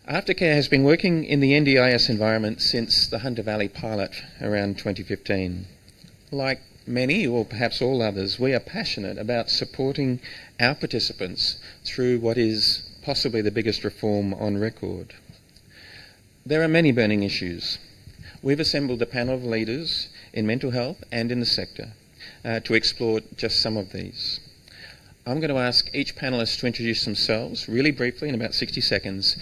Aftercare has been working in the NDIS environment since the Hunter Valley pilot around 2015. Like many, or perhaps all others, we are passionate about supporting our participants through what is possibly the biggest reform on record. There are many burning issues. We've assembled a panel of leaders in mental health and in the sector to explore just some of these. I'm going to ask each panellist to introduce themselves really briefly in about 60 seconds,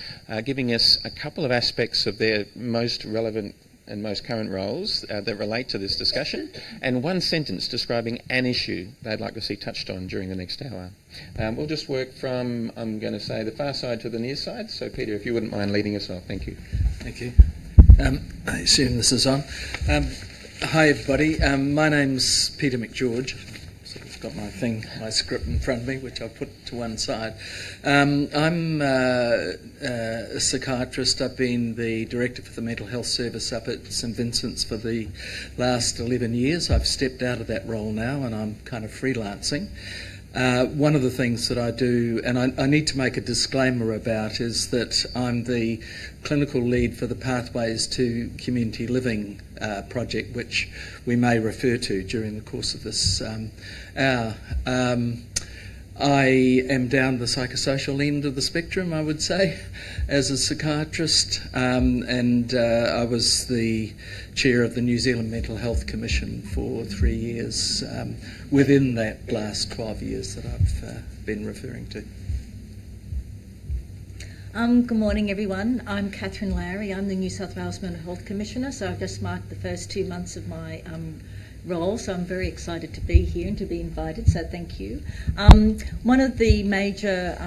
giving us a couple of aspects of their most relevant and most current roles that relate to this discussion, and one sentence describing an issue they'd like to see touched on during the next hour. We'll just work from, I'm going to say, the far side to the near side. So Peter, if you wouldn't mind leading us off. Thank you. Thank you. I assume this is on. Hi everybody, my name's Peter McGeorge. I've got my script in front of me, which I'll put to one side. I'm a psychiatrist. I've been the director for the mental health service up at St Vincent's for the last 11 years. I've stepped out of that role now and I'm kind of freelancing. One of the things that I do, and I need to make a disclaimer about, is that I'm the clinical lead for the Pathways to Community Living project, which we may refer to during the course of this hour. I am down the psychosocial end of the spectrum, I would say, as a psychiatrist, and I was the chair of the New Zealand Mental Health Commission for 3 years, within that last 12 years that I've been referring to. Good morning, everyone. I'm Catherine Lowry. I'm the New South Wales Mental Health Commissioner, so I've just marked the first 2 months of my role, so I'm very excited to be here and to be invited, so thank you. One of the major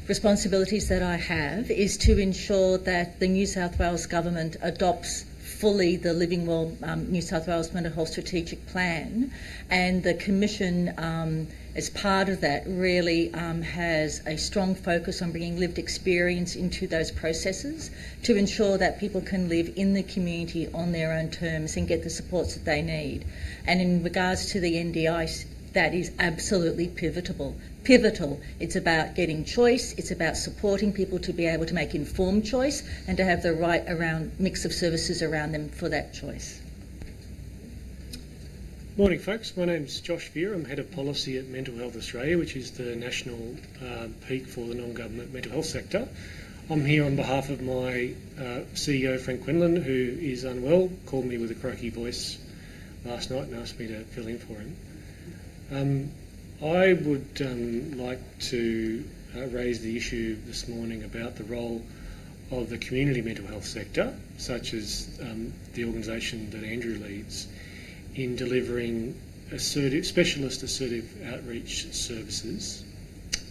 responsibilities that I have is to ensure that the New South Wales Government adopts fully the Living Well New South Wales Mental Health Strategic Plan, and the Commission, as part of that, really has a strong focus on bringing lived experience into those processes to ensure that people can live in the community on their own terms and get the supports that they need. And in regards to the NDIS, that is absolutely pivotal. It's about getting choice, it's about supporting people to be able to make informed choice and to have the right mix of services around them for that choice. Morning folks, my name's Josh Veer. I'm Head of Policy at Mental Health Australia, which is the national peak for the non-government mental health sector. I'm here on behalf of my CEO Frank Quinlan, who is unwell, called me with a croaky voice last night and asked me to fill in for him. I would like to raise the issue this morning about the role of the community mental health sector, such as the organisation that Andrew leads, in delivering specialist assertive outreach services,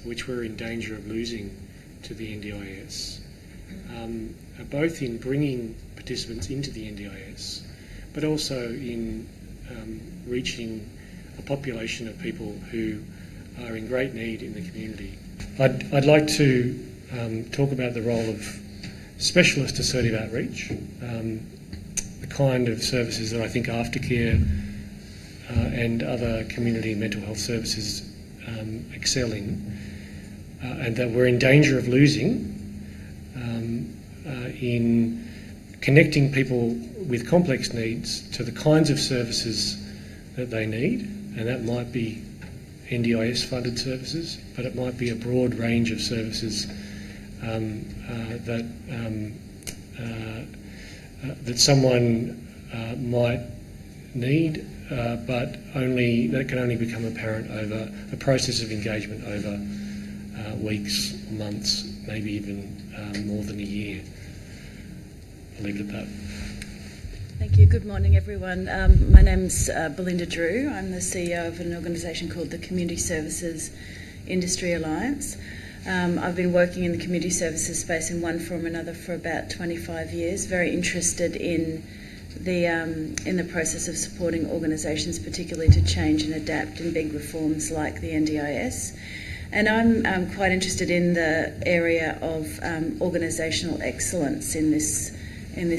which we're in danger of losing to the NDIS, both in bringing participants into the NDIS, but also in reaching a population of people who are in great need in the community. I'd like to talk about the role of specialist assertive outreach, the kind of services that I think Aftercare and other community mental health services excel in, and that we're in danger of losing in connecting people with complex needs to the kinds of services that they need. And that might be NDIS funded services, but it might be a broad range of services that someone might need, but that can only become apparent over a process of engagement over weeks, months, maybe even more than a year. I'll leave it at that. Thank you. Good morning, everyone. My name's Belinda Drew. I'm the CEO of an organisation called the Community Services Industry Alliance. I've been working in the community services space in one form or another for about 25 years, very interested in the process of supporting organisations, particularly to change and adapt in big reforms like the NDIS. And I'm quite interested in the area of organisational excellence in this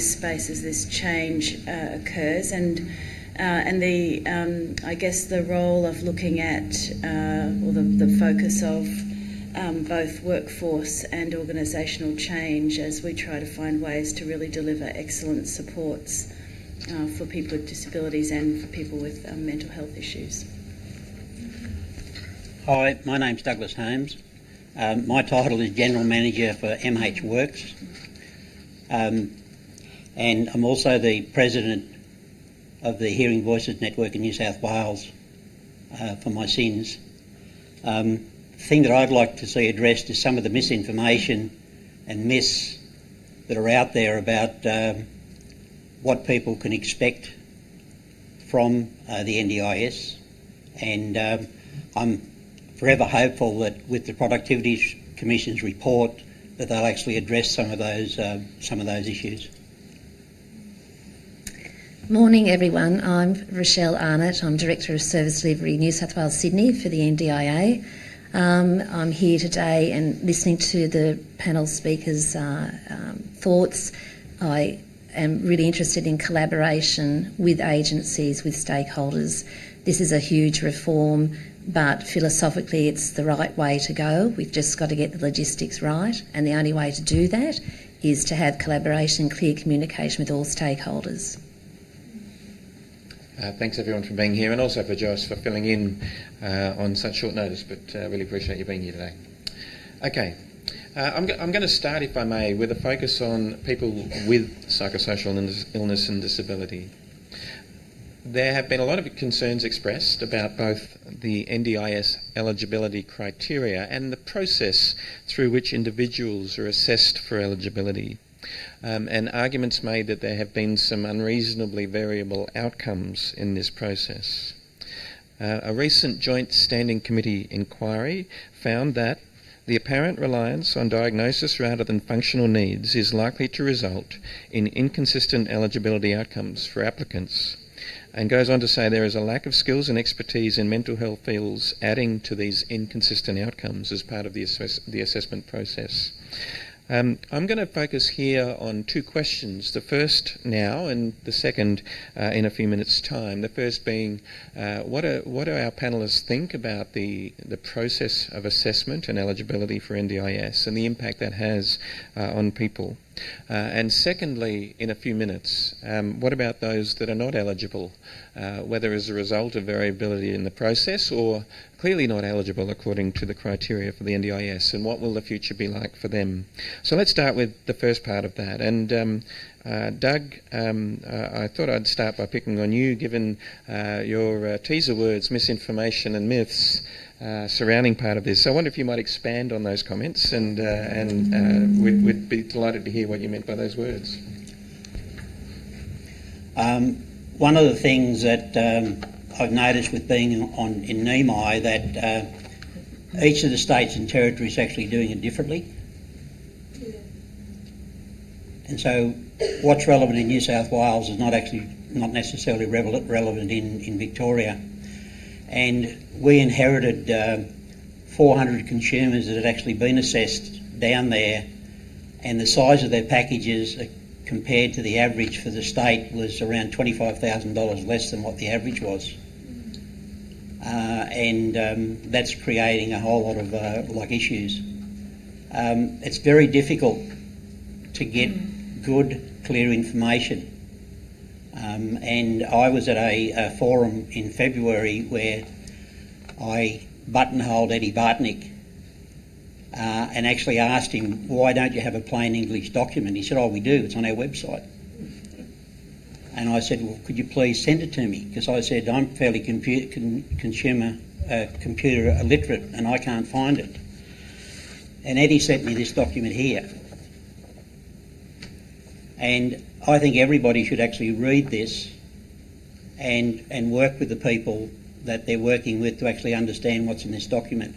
space as this change occurs, and I guess the role of looking at, or the focus of both workforce and organisational change as we try to find ways to really deliver excellent supports for people with disabilities and for people with mental health issues. Hi, my name's Douglas Holmes. My title is General Manager for MH Works, and I'm also the President of the Hearing Voices Network in New South Wales for my sins. The thing that I'd like to see addressed is some of the misinformation and myths that are out there about what people can expect from the NDIS, and I'm forever hopeful that with the Productivity Commission's report that they'll actually address some of those issues. Morning everyone, I'm Rochelle Arnott. I'm Director of Service Delivery New South Wales Sydney for the NDIA. I'm here today and listening to the panel speakers' thoughts. I am really interested in collaboration with agencies, with stakeholders. This is a huge reform, but philosophically it's the right way to go. We've just got to get the logistics right, and the only way to do that is to have collaboration, clear communication with all stakeholders. Thanks everyone for being here, and also for Josh for filling in on such short notice, but really appreciate you being here today. Okay, I'm going to start, if I may, with a focus on people with psychosocial illness and disability. There have been a lot of concerns expressed about both the NDIS eligibility criteria and the process through which individuals are assessed for eligibility. And arguments made that there have been some unreasonably variable outcomes in this process. A recent Joint Standing Committee inquiry found that the apparent reliance on diagnosis rather than functional needs is likely to result in inconsistent eligibility outcomes for applicants, and goes on to say there is a lack of skills and expertise in mental health fields adding to these inconsistent outcomes as part of the assessment process. I'm going to focus here on two questions, the first now and the second in a few minutes' time. The first being, what do our panellists think about the process of assessment and eligibility for NDIS and the impact that has on people? And secondly, in a few minutes, what about those that are not eligible, whether as a result of variability in the process or clearly not eligible according to the criteria for the NDIS, and what will the future be like for them? So let's start with the first part of that. And Doug, I thought I'd start by picking on you, given your teaser words, misinformation and myths, surrounding part of this. So I wonder if you might expand on those comments, and we'd be delighted to hear what you meant by those words. One of the things that I've noticed with being in NEMI that each of the states and territories is actually doing it differently. And so what's relevant in New South Wales is not necessarily relevant in Victoria. And we inherited 400 consumers that had actually been assessed down there, and the size of their packages compared to the average for the state was around $25,000 less than what the average was. And that's creating a whole lot of issues. It's very difficult to get good, clear information. And I was at a forum in February where I buttonholed Eddie Bartnick and actually asked him, why don't you have a plain English document? He said, oh, we do, it's on our website. And I said, well, could you please send it to me? Because I said, I'm fairly computer illiterate and I can't find it. And Eddie sent me this document here. And I think everybody should actually read this and work with the people that they're working with to actually understand what's in this document.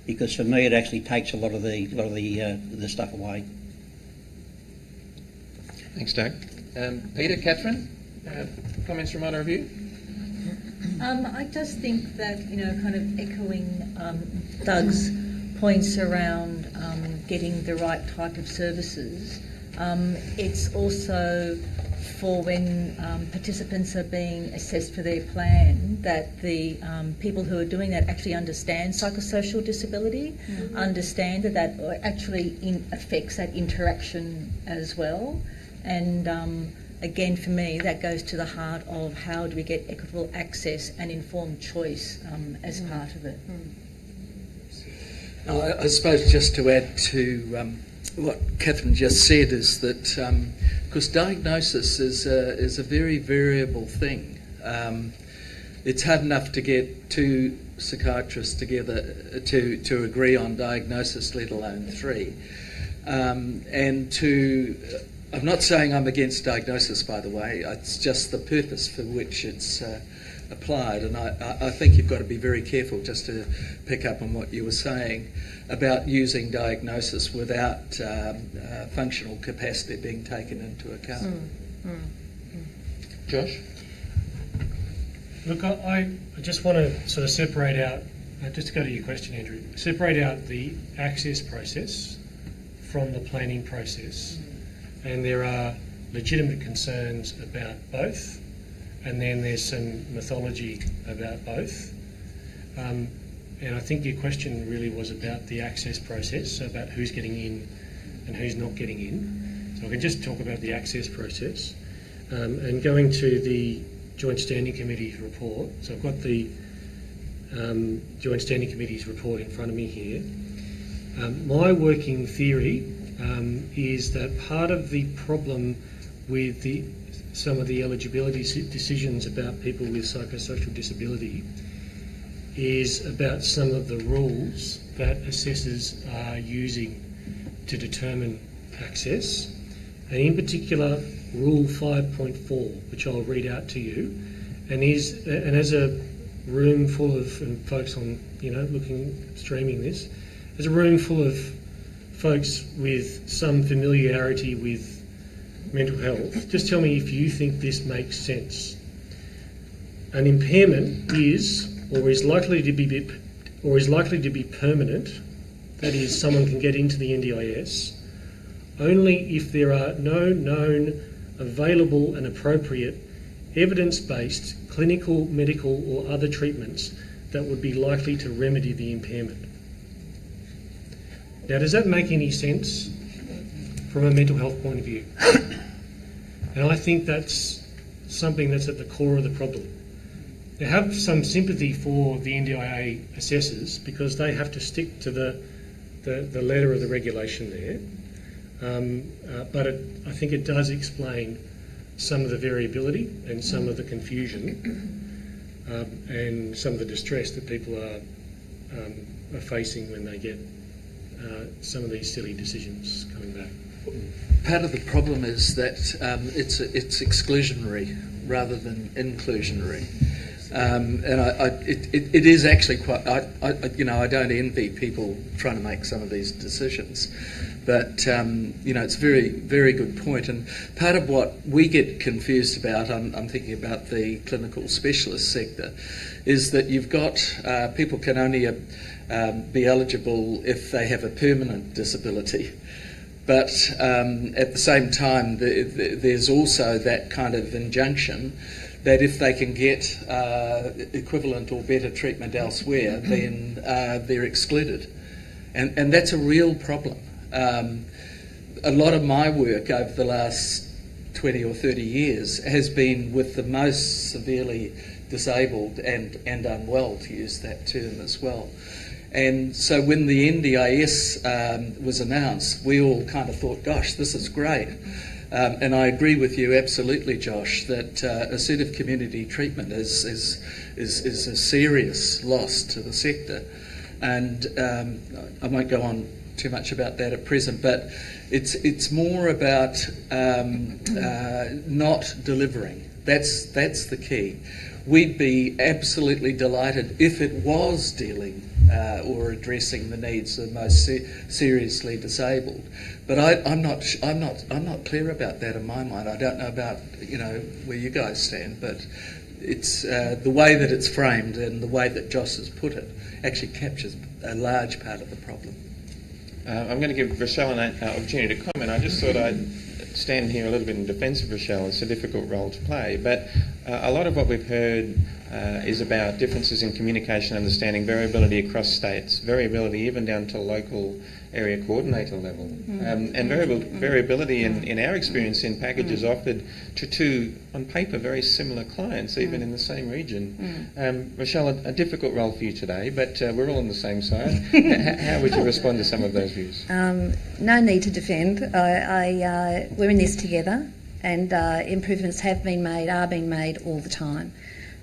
Because for me, it actually takes a lot of the stuff away. Thanks, Doug. Peter, Catherine, comments from either of you? I just think that, kind of echoing Doug's points around getting the right type of services, it's also for when participants are being assessed for their plan, that the people who are doing that actually understand psychosocial disability, understand that actually affects that interaction as well. And again, for me, that goes to the heart of how do we get equitable access and informed choice as part of it. I suppose just to add to what Catherine just said is that because diagnosis is a very variable thing. It's hard enough to get two psychiatrists together to agree on diagnosis, let alone three. I'm not saying I'm against diagnosis, by the way. It's just the purpose for which it's applied. And I think you've got to be very careful, just to pick up on what you were saying, about using diagnosis without functional capacity being taken into account. Josh? Look, I just want to sort of separate out, just to go to your question, Andrew, separate out the access process from the planning process. And there are legitimate concerns about both, and then there's some mythology about both. And I think your question really was about the access process, so about who's getting in and who's not getting in. So I can just talk about the access process. And going to the Joint Standing Committee's report, so I've got the Joint Standing Committee's report in front of me here. My working theory is that part of the problem with some of the eligibility decisions about people with psychosocial disability is about some of the rules that assessors are using to determine access, and in particular Rule 5.4, which I'll read out to you, and as a room full of, and folks on streaming this, as a room full of folks with some familiarity with mental health, just tell me if you think this makes sense. An impairment is likely to be permanent, that is, someone can get into the NDIS, only if there are no known, available and appropriate evidence-based clinical, medical or other treatments that would be likely to remedy the impairment. Now, does that make any sense from a mental health point of view? And I think that's something that's at the core of the problem. I have some sympathy for the NDIA assessors because they have to stick to the letter of the regulation there. But I think it does explain some of the variability and some of the confusion and some of the distress that people are facing when they get some of these silly decisions coming back. Part of the problem is that it's exclusionary rather than inclusionary, and it is actually quite. I don't envy people trying to make some of these decisions, but it's a very, very good point. And part of what we get confused about, I'm thinking about the clinical specialist sector, is that you've got people can only be eligible if they have a permanent disability. But at the same time, there's also that kind of injunction that if they can get equivalent or better treatment elsewhere, then they're excluded. And that's a real problem. A lot of my work over the last 20 or 30 years has been with the most severely disabled and unwell, to use that term as well. And so when the NDIS was announced, we all kind of thought, gosh, this is great. And I agree with you absolutely, Josh, that assertive community treatment is a serious loss to the sector. And I won't go on too much about that at present, but it's more about not delivering. That's the key. We'd be absolutely delighted if it was dealing or addressing the needs of the most seriously disabled. But I'm not clear about that in my mind. I don't know about where you guys stand, but it's the way that it's framed and the way that Joss has put it actually captures a large part of the problem. I'm going to give Rochelle an opportunity to comment. I just thought I'd stand here a little bit in defence of Rochelle. It's a difficult role to play, but a lot of what we've heard is about differences in communication, understanding, variability across states, variability even down to local area coordinator level, and variability in our experience in packages offered to two, on paper, very similar clients, even in the same region. Rochelle, a difficult role for you today, but we're all on the same side. How would you respond to some of those views? No need to defend. We're in this together, and improvements have been made, are being made all the time.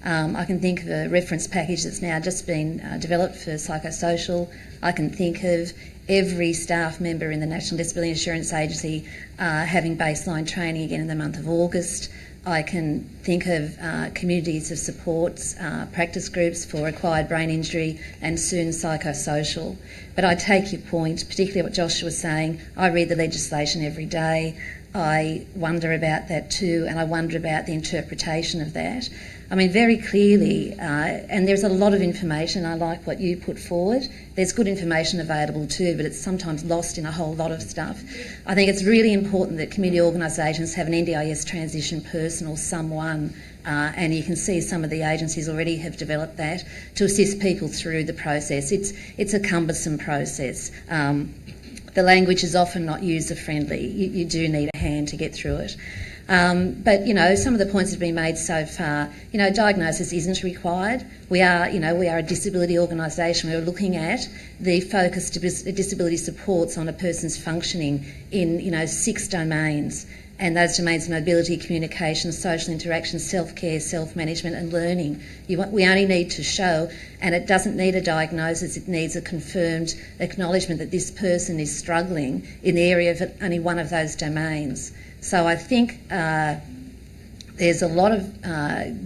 I can think of a reference package that's now just been developed for psychosocial. I can think of every staff member in the National Disability Insurance Agency having baseline training again in the month of August. I can think of communities of supports, practice groups for acquired brain injury and soon psychosocial. But I take your point, particularly what Josh was saying. I read the legislation every day. I wonder about that too, and I wonder about the interpretation of that. I mean, very clearly, and there's a lot of information. I like what you put forward. There's good information available too, but it's sometimes lost in a whole lot of stuff. I think it's really important that community organisations have an NDIS transition person or someone, and you can see some of the agencies already have developed that, to assist people through the process. It's a cumbersome process. The language is often not user-friendly. You do need a hand to get through it. But, some of the points that have been made so far, diagnosis isn't required. We are a disability organisation. We're looking at the focused disability supports on a person's functioning in, 6 domains. And those domains are mobility, communication, social interaction, self-care, self-management and learning. We only need to show, and it doesn't need a diagnosis, it needs a confirmed acknowledgement that this person is struggling in the area of only one of those domains. So I think there's a lot of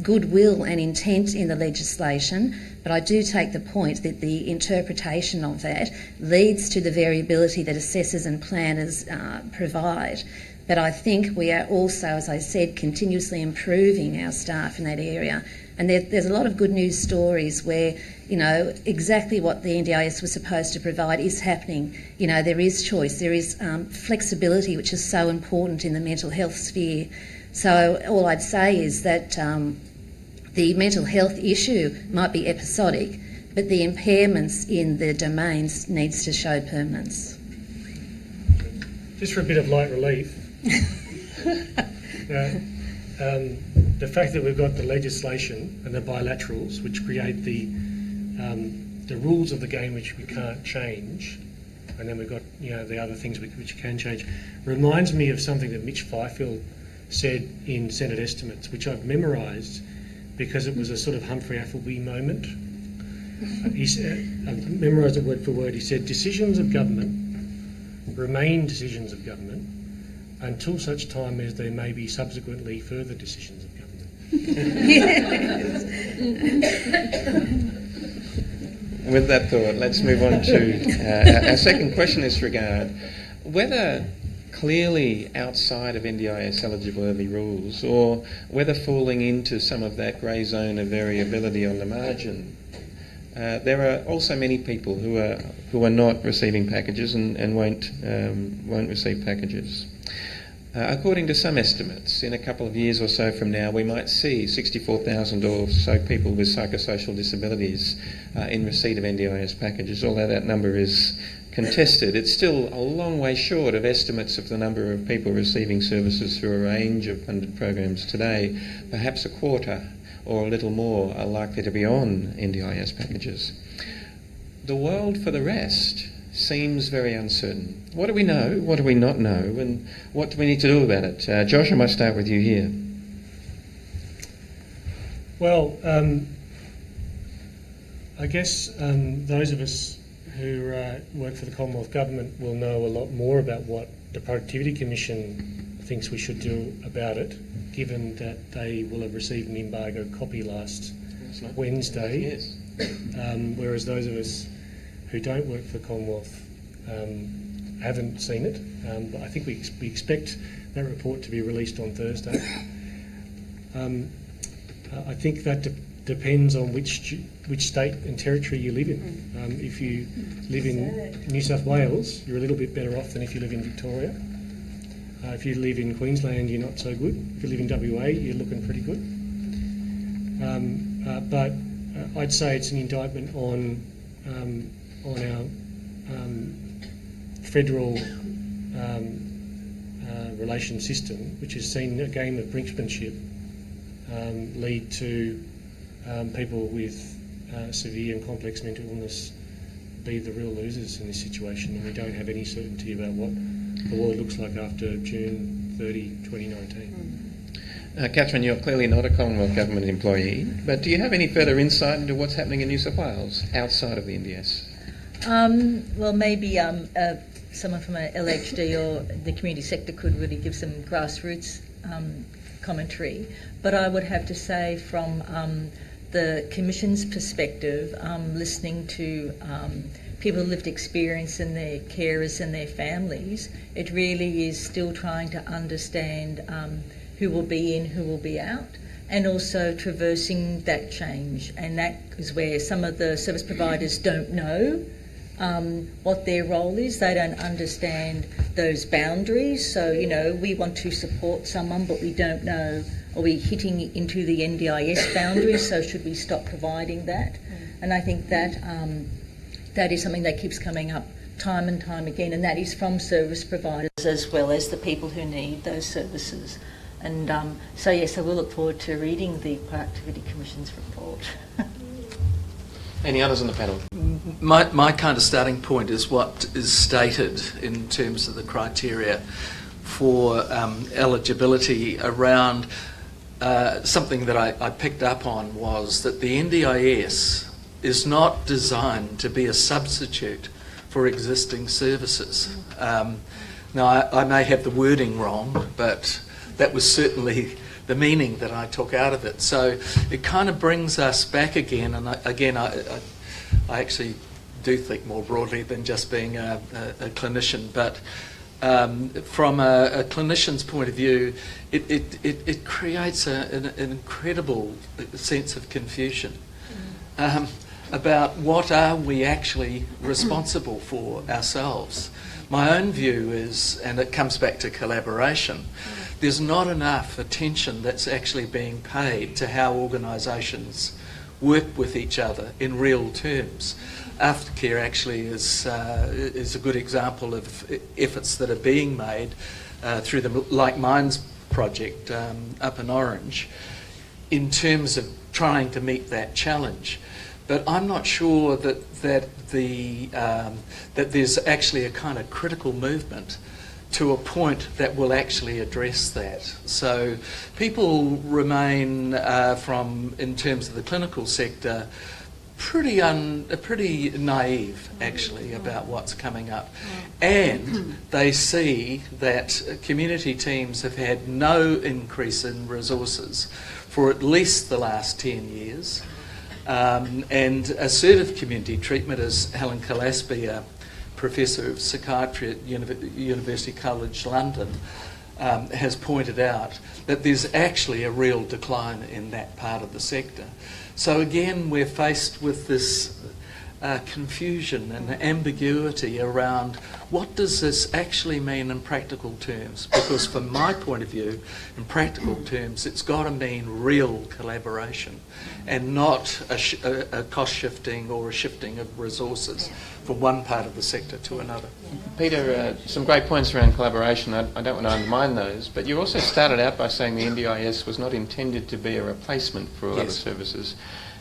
goodwill and intent in the legislation, but I do take the point that the interpretation of that leads to the variability that assessors and planners provide. But I think we are also, as I said, continuously improving our staff in that area. And there's a lot of good news stories where, exactly what the NDIS was supposed to provide is happening. There is choice, there is flexibility, which is so important in the mental health sphere. So all I'd say is that the mental health issue might be episodic, but the impairments in the domains needs to show permanence. Just for a bit of light relief, the fact that we've got the legislation and the bilaterals which create the rules of the game which we can't change, and then we've got the other things which can change, reminds me of something that Mitch Fifield said in Senate estimates, which I've memorised because it was a sort of Humphrey Appleby moment. I've memorised it word for word. He said, "Decisions of government remain decisions of government until such time as there may be subsequently further decisions of government." With that thought, let's move on to our second question in this regard. Whether clearly outside of NDIS eligibility rules or whether falling into some of that grey zone of variability on the margin, there are also many people who are not receiving packages and won't receive packages. According to some estimates, in a couple of years or so from now, we might see 64,000 or so people with psychosocial disabilities in receipt of NDIS packages. Although that number is contested, it's still a long way short of estimates of the number of people receiving services through a range of funded programs today. Perhaps a quarter or a little more are likely to be on NDIS packages. The world for the rest seems very uncertain. What do we know? What do we not know? And what do we need to do about it? Josh, I might start with you here. Well, I guess those of us who work for the Commonwealth Government will know a lot more about what the Productivity Commission thinks we should do about it, given that they will have received an embargo copy last Wednesday. Yes. Whereas those of us who don't work for the Commonwealth haven't seen it. But I think we expect that report to be released on Thursday. I think that depends on which state and territory you live in. If you live in New South Wales, you're a little bit better off than if you live in Victoria. If you live in Queensland, you're not so good. If you live in WA, you're looking pretty good. But I'd say it's an indictment on our federal relation system, which has seen a game of brinksmanship lead to people with severe and complex mental illness be the real losers in this situation, and we don't have any certainty about what the world looks like after June 30, 2019. Catherine, you're clearly not a Commonwealth Government employee, but do you have any further insight into what's happening in New South Wales outside of the NDIS? Well, maybe someone from a LHD or the community sector could really give some grassroots commentary. But I would have to say from the Commission's perspective, listening to people with lived experience and their carers and their families, it really is still trying to understand who will be in, who will be out, and also traversing that change. And that is where some of the service providers don't know what their role is. They don't understand those boundaries. So, we want to support someone, but we don't know, are we hitting into the NDIS boundaries, so should we stop providing that? And I think that that is something that keeps coming up time and time again, and that is from service providers as well as the people who need those services. And so we'll look forward to reading the Productivity Commission's report. Any others on the panel? My kind of starting point is what is stated in terms of the criteria for eligibility around something that I picked up on was that the NDIS is not designed to be a substitute for existing services. Now, I may have the wording wrong, but that was certainly the meaning that I took out of it. So it kind of brings us back again, and I actually do think more broadly than just being a clinician, but from a clinician's point of view, it creates an incredible sense of confusion about what are we actually responsible for ourselves. My own view is, and it comes back to collaboration, there's not enough attention that's actually being paid to how organisations work with each other in real terms. Aftercare actually is a good example of efforts that are being made through the Like Minds project up in Orange in terms of trying to meet that challenge. But I'm not sure that there's actually a kind of critical movement to a point that will actually address that. So people remain, in terms of the clinical sector, pretty naive actually about what's coming up, and they see that community teams have had no increase in resources for at least the last 10 years. And assertive community treatment, as Helen Gillespie, a Professor of Psychiatry at University College London, has pointed out, that there's actually a real decline in that part of the sector. So again, we're faced with this confusion and ambiguity around what does this actually mean in practical terms, because from my point of view, in practical terms, it's got to mean real collaboration and not a cost shifting or a shifting of resources from one part of the sector to another. Peter, some great points around collaboration. I don't want to undermine those, but you also started out by saying the NDIS was not intended to be a replacement for other services.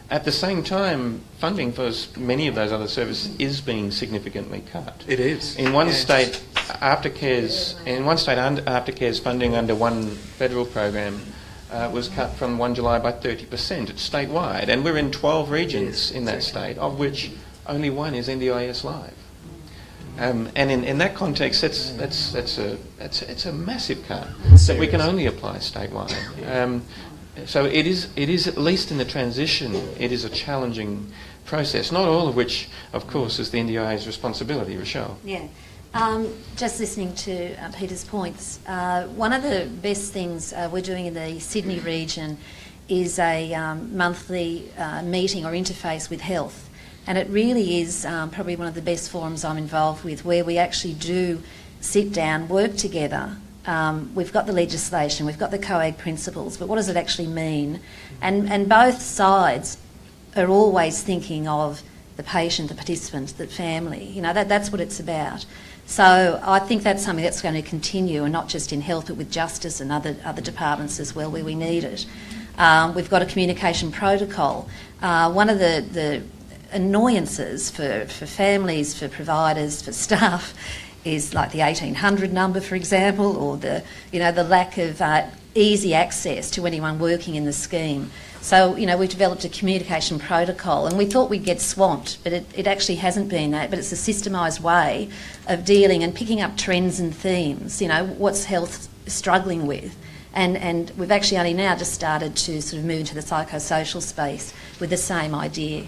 At the same time, funding for many of those other services is being significantly cut. It is. In one state, Aftercare's funding under one federal program was cut from 1 July by 30%. It's statewide, and we're in 12 regions in that state, of which only one is NDIS live. And in that context, it's a massive cut that we can only apply statewide. So it is at least in the transition, it is a challenging process, not all of which, of course, is the NDIA's responsibility. Rochelle? Yeah. Just listening to Peter's points, one of the best things we're doing in the Sydney region is a monthly meeting or interface with health. And it really is probably one of the best forums I'm involved with, where we actually do sit down, work together we've got the legislation, we've got the COAG principles, but what does it actually mean? And both sides are always thinking of the patient, the participant, the family. You know, that's what it's about. So I think that's something that's going to continue, and not just in health, but with justice and other departments as well where we need it. We've got a communication protocol. One of the annoyances for families, for providers, for staff is like the 1800 number, for example, or the lack of easy access to anyone working in the scheme. So, we've developed a communication protocol, and we thought we'd get swamped, but it actually hasn't been that. But it's a systemised way of dealing and picking up trends and themes, what's health struggling with. And we've actually only now just started to sort of move into the psychosocial space with the same idea.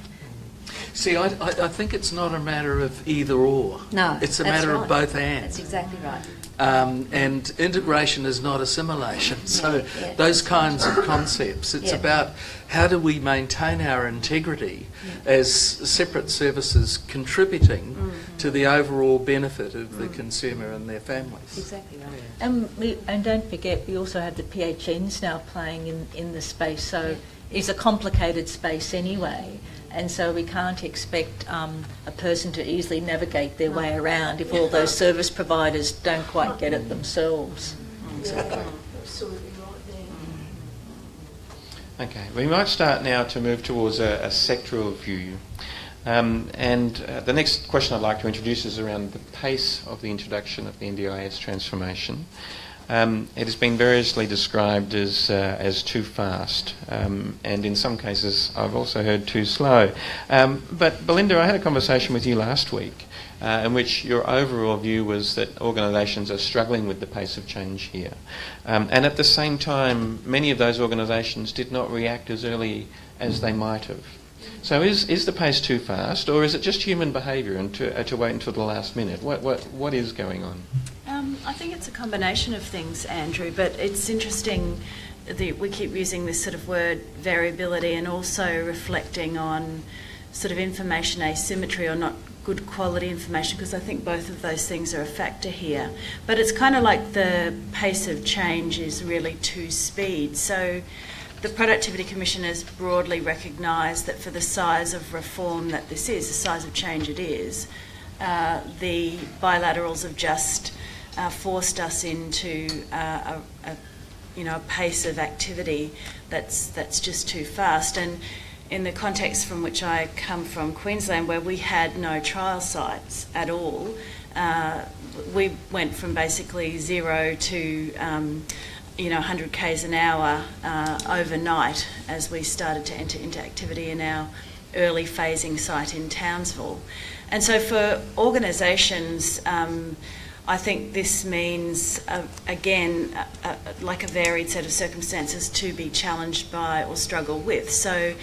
See, I think it's not a matter of either or. No, it's a matter of both and. That's exactly right. And integration is not assimilation. So those kinds of concepts, it's about how do we maintain our integrity as separate services contributing to the overall benefit of the consumer and their families. Exactly right. And don't forget, we also have the PHNs now playing in the space, so it's a complicated space anyway. And so we can't expect a person to easily navigate their way around if all those service providers don't quite get it themselves. Exactly. Absolutely right there. Okay, we might start now to move towards a sectoral view. The next question I'd like to introduce is around the pace of the introduction of the NDIS transformation. It has been variously described as too fast, and in some cases I've also heard too slow. But Belinda, I had a conversation with you last week in which your overall view was that organisations are struggling with the pace of change here. And at the same time, many of those organisations did not react as early as they might have. So is the pace too fast, or is it just human behaviour and to wait until the last minute? What is going on? I think it's a combination of things, Andrew, but it's interesting that we keep using this sort of word variability and also reflecting on sort of information asymmetry or not good quality information, because I think both of those things are a factor here. But it's kind of like the pace of change is really two speed. So the Productivity Commission has broadly recognised that for the size of reform that this is, the size of change it is, the bilaterals have just forced us into a pace of activity that's just too fast. And in the context from which I come from, Queensland, where we had no trial sites at all, we went from basically 0 to 100 k's an hour overnight as we started to enter into activity in our early phasing site in Townsville. And so for organisations, I think this means, like a varied set of circumstances to be challenged by or struggle with. So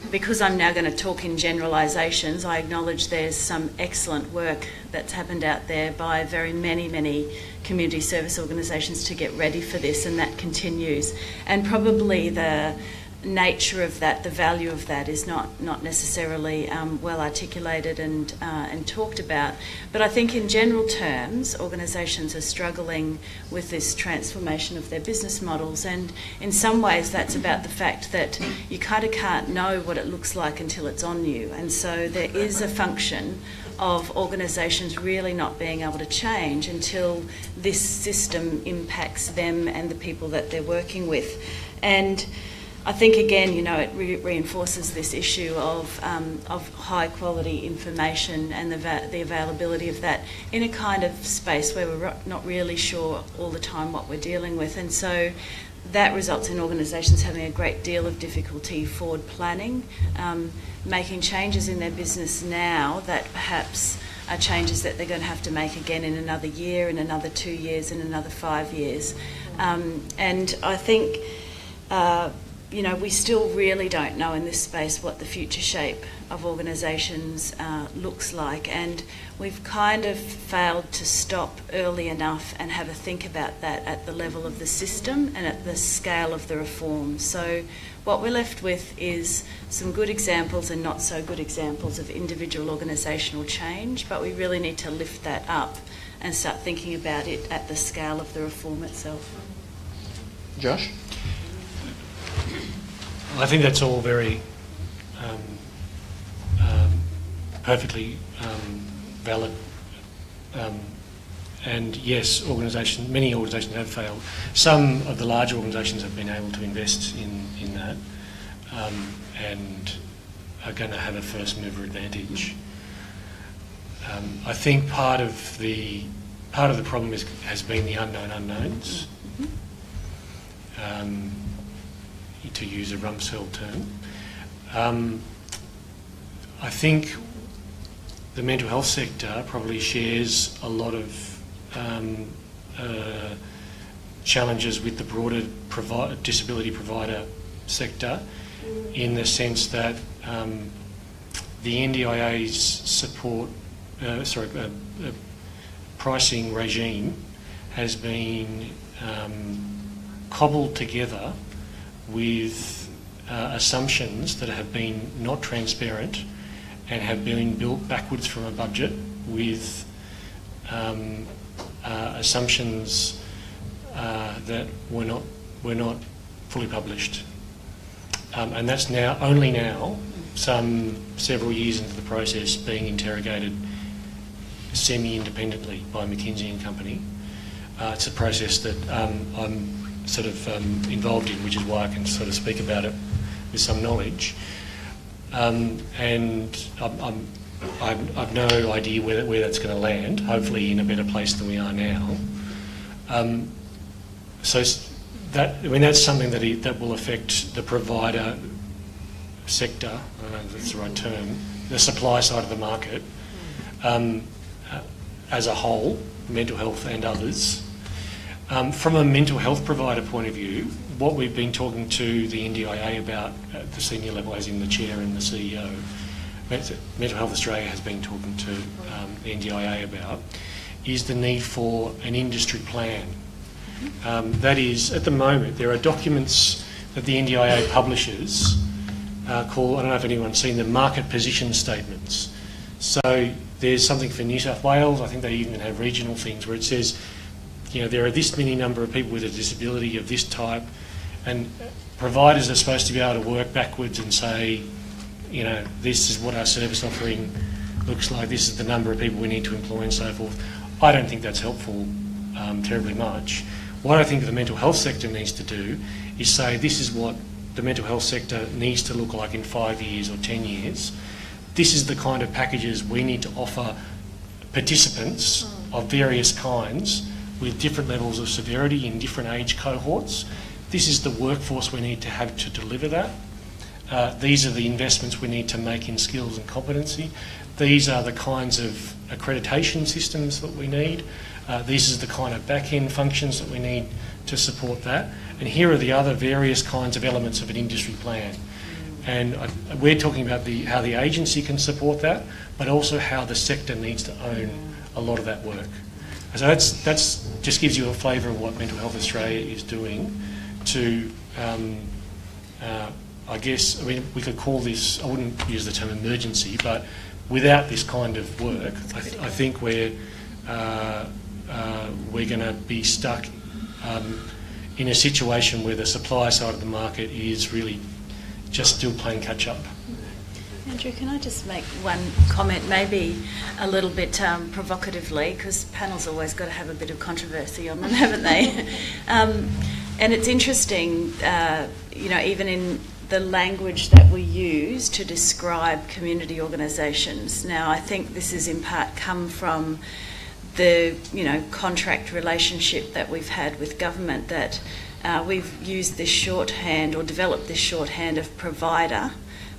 because I'm now going to talk in generalisations, I acknowledge there's some excellent work that's happened out there by very many community service organisations to get ready for this, and that continues. And probably the nature of that, the value of that, is not necessarily well articulated and talked about. But I think in general terms, organisations are struggling with this transformation of their business models, and in some ways that's about the fact that you kind of can't know what it looks like until it's on you. And so there is a function of organisations really not being able to change until this system impacts them and the people that they're working with. And I think again, it reinforces this issue of high quality information and the availability of that in a kind of space where we're not really sure all the time what we're dealing with. And so that results in organisations having a great deal of difficulty forward planning, making changes in their business now that perhaps are changes that they're going to have to make again in another year, in another 2 years, in another 5 years. And I think we still really don't know in this space what the future shape of organisations looks like, and we've kind of failed to stop early enough and have a think about that at the level of the system and at the scale of the reform. So what we're left with is some good examples and not so good examples of individual organisational change, but we really need to lift that up and start thinking about it at the scale of the reform itself. Josh? I think that's all very perfectly valid. And yes, many organisations have failed. Some of the larger organisations have been able to invest in that and are going to have a first mover advantage. I think part of the problem has been the unknown unknowns, to use a Rumsfeld term. I think the mental health sector probably shares a lot of challenges with the broader disability provider sector, in the sense that the NDIA's pricing regime has been cobbled together with assumptions that have been not transparent and have been built backwards from a budget with assumptions that were not fully published, and that's only now, several years into the process, being interrogated semi-independently by McKinsey and Company. It's a process that I'm sort of involved in, which is why I can sort of speak about it with some knowledge. And I've no idea where that's going to land. Hopefully, in a better place than we are now. That's something that will affect the provider sector. I don't know if that's the right term. The supply side of the market as a whole, mental health and others. From a mental health provider point of view, what we've been talking to the NDIA about at the senior level, as in the chair and the CEO, Mental Health Australia has been talking to the NDIA about, is the need for an industry plan. That is, at the moment, there are documents that the NDIA publishes called, I don't know if anyone's seen them, market position statements. So there's something for New South Wales, I think they even have regional things where it says, there are this many number of people with a disability of this type, and providers are supposed to be able to work backwards and say, this is what our service offering looks like, this is the number of people we need to employ and so forth. I don't think that's helpful terribly much. What I think the mental health sector needs to do is say, this is what the mental health sector needs to look like in 5 years or 10 years. This is the kind of packages we need to offer participants of various kinds with different levels of severity in different age cohorts. This is the workforce we need to have to deliver that. These are the investments we need to make in skills and competency. These are the kinds of accreditation systems that we need. These are the kind of back-end functions that we need to support that. And here are the other various kinds of elements of an industry plan. And we're talking about how the agency can support that, but also how the sector needs to own a lot of that work. So that's just gives you a flavour of what Mental Health Australia is doing to, we could call this, I wouldn't use the term emergency, but without this kind of work, I think we're going to be stuck in a situation where the supply side of the market is really just still playing catch up. Andrew, can I just make one comment, maybe a little bit provocatively, because panels always got to have a bit of controversy on them, haven't they? And it's interesting, even in the language that we use to describe community organisations. Now, I think this is in part come from the contract relationship that we've had with government, that we've used this shorthand or developed this shorthand of provider,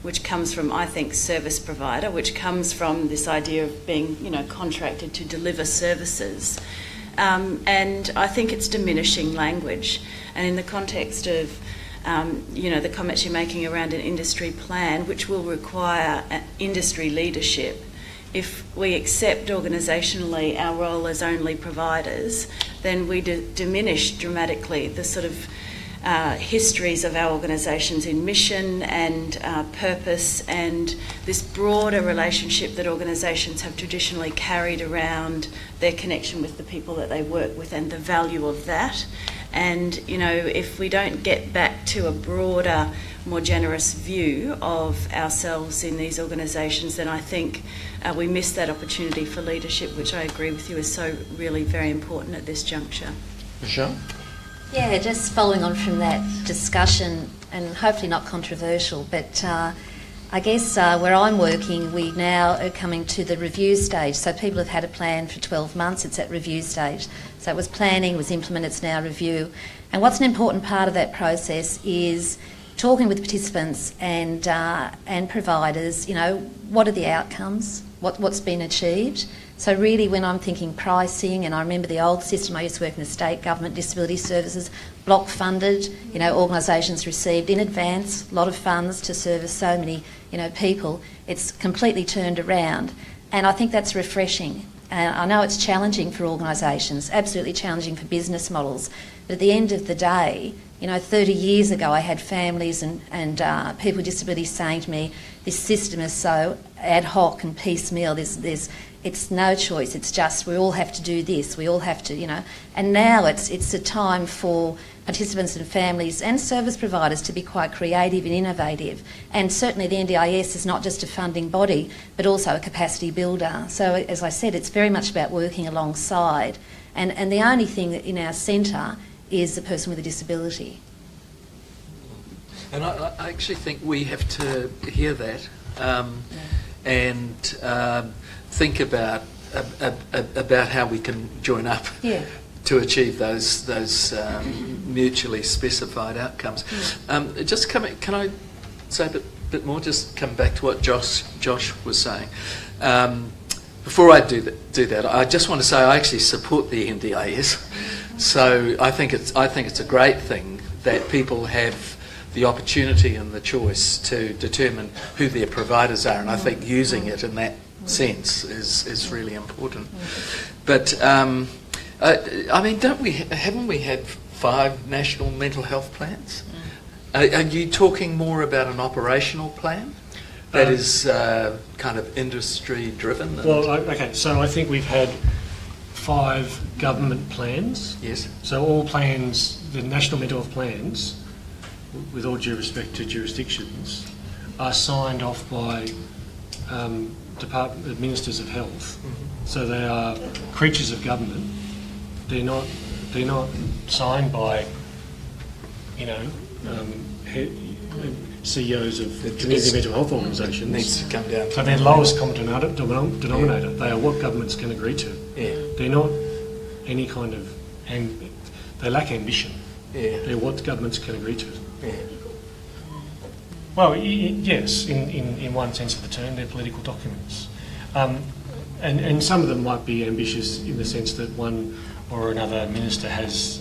which comes from, I think, service provider, which comes from this idea of being, contracted to deliver services. And I think it's diminishing language. And in the context of, the comments you're making around an industry plan, which will require industry leadership, if we accept organisationally our role as only providers, then we diminish dramatically the sort of histories of our organisations in mission and purpose, and this broader relationship that organisations have traditionally carried around their connection with the people that they work with and the value of that. And, you know, if we don't get back to a broader, more generous view of ourselves in these organisations, then I think we miss that opportunity for leadership, which I agree with you is so really very important at this juncture. Michelle? Yeah, just following on from that discussion, and hopefully not controversial, but I guess where I'm working, we now are coming to the review stage. So people have had a plan for 12 months, it's at review stage. So it was planning, was implemented, it's now review. And what's an important part of that process is talking with participants and providers, you know, what are the outcomes, what's been achieved. So really when I'm thinking pricing, and I remember the old system, I used to work in the state government disability services, block funded, you know, organisations received in advance a lot of funds to service so many, you know, people. It's completely turned around, and I think that's refreshing. I know it's challenging for organisations, absolutely challenging for business models, but at the end of the day, you know, 30 years ago I had families and people with disabilities saying to me, this system is so ad hoc and piecemeal, it's no choice, it's just we all have to do this, we all have to, you know. And now it's a time for participants and families and service providers to be quite creative and innovative. And certainly the NDIS is not just a funding body, but also a capacity builder. So as I said, it's very much about working alongside. And the only thing that in our centre is the person with a disability. And I actually think we have to hear that and think about how we can join up to achieve those mutually specified outcomes. Can I say a bit more? Just come back to what Josh was saying. Before I do that, I just want to say I actually support the NDIS. So I think it's a great thing that people have the opportunity and the choice to determine who their providers are, and I think using it in that sense is really important. But I mean, haven't we had 5 national mental health plans? Are you talking more about an operational plan that is kind of industry driven? Well, okay, so I think we've had 5 government plans. Yes. So all plans, the national mental health plans, with all due respect to jurisdictions, are signed off by ministers of health. Mm-hmm. So they are creatures of government. They're not signed by, you know, CEOs of community mental health organisations. Needs to come down. So they're lowest common denominator. Yeah. They are what governments can agree to. Yeah. They're not any kind of, and they lack ambition. Yeah. They're what governments can agree to. Yeah. Well, yes, in one sense of the term, they're political documents. And some of them might be ambitious in the sense that one or another minister has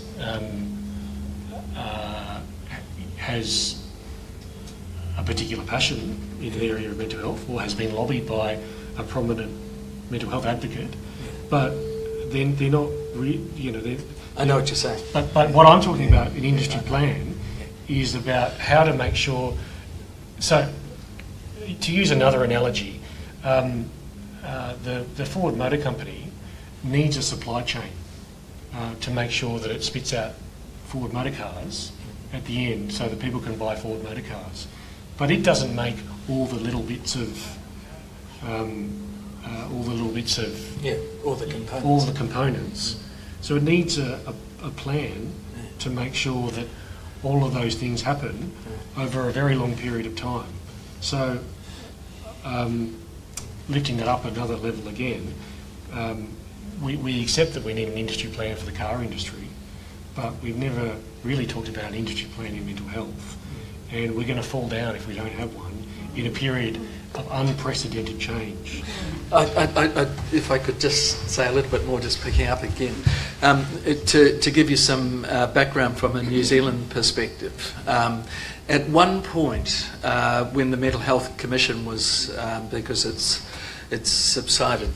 a particular passion in the area of mental health, or has been lobbied by a prominent mental health advocate, but then they're not, I know what you're saying. But what I'm talking about, an industry plan, is about how to make sure. So, to use another analogy, the Ford Motor Company needs a supply chain to make sure that it spits out Ford motor cars at the end, so that people can buy Ford motor cars. But it doesn't make all the little bits of all the components. So it needs a plan to make sure that all of those things happen over a very long period of time. So lifting that up another level again, we accept that we need an industry plan for the car industry, but we've never really talked about an industry plan in mental health. And we're going to fall down if we don't have one in a period of unprecedented change. If I could just say a little bit more, just picking up again, to give you some background from a New Zealand perspective. At one point, when the Mental Health Commission was, because it's subsided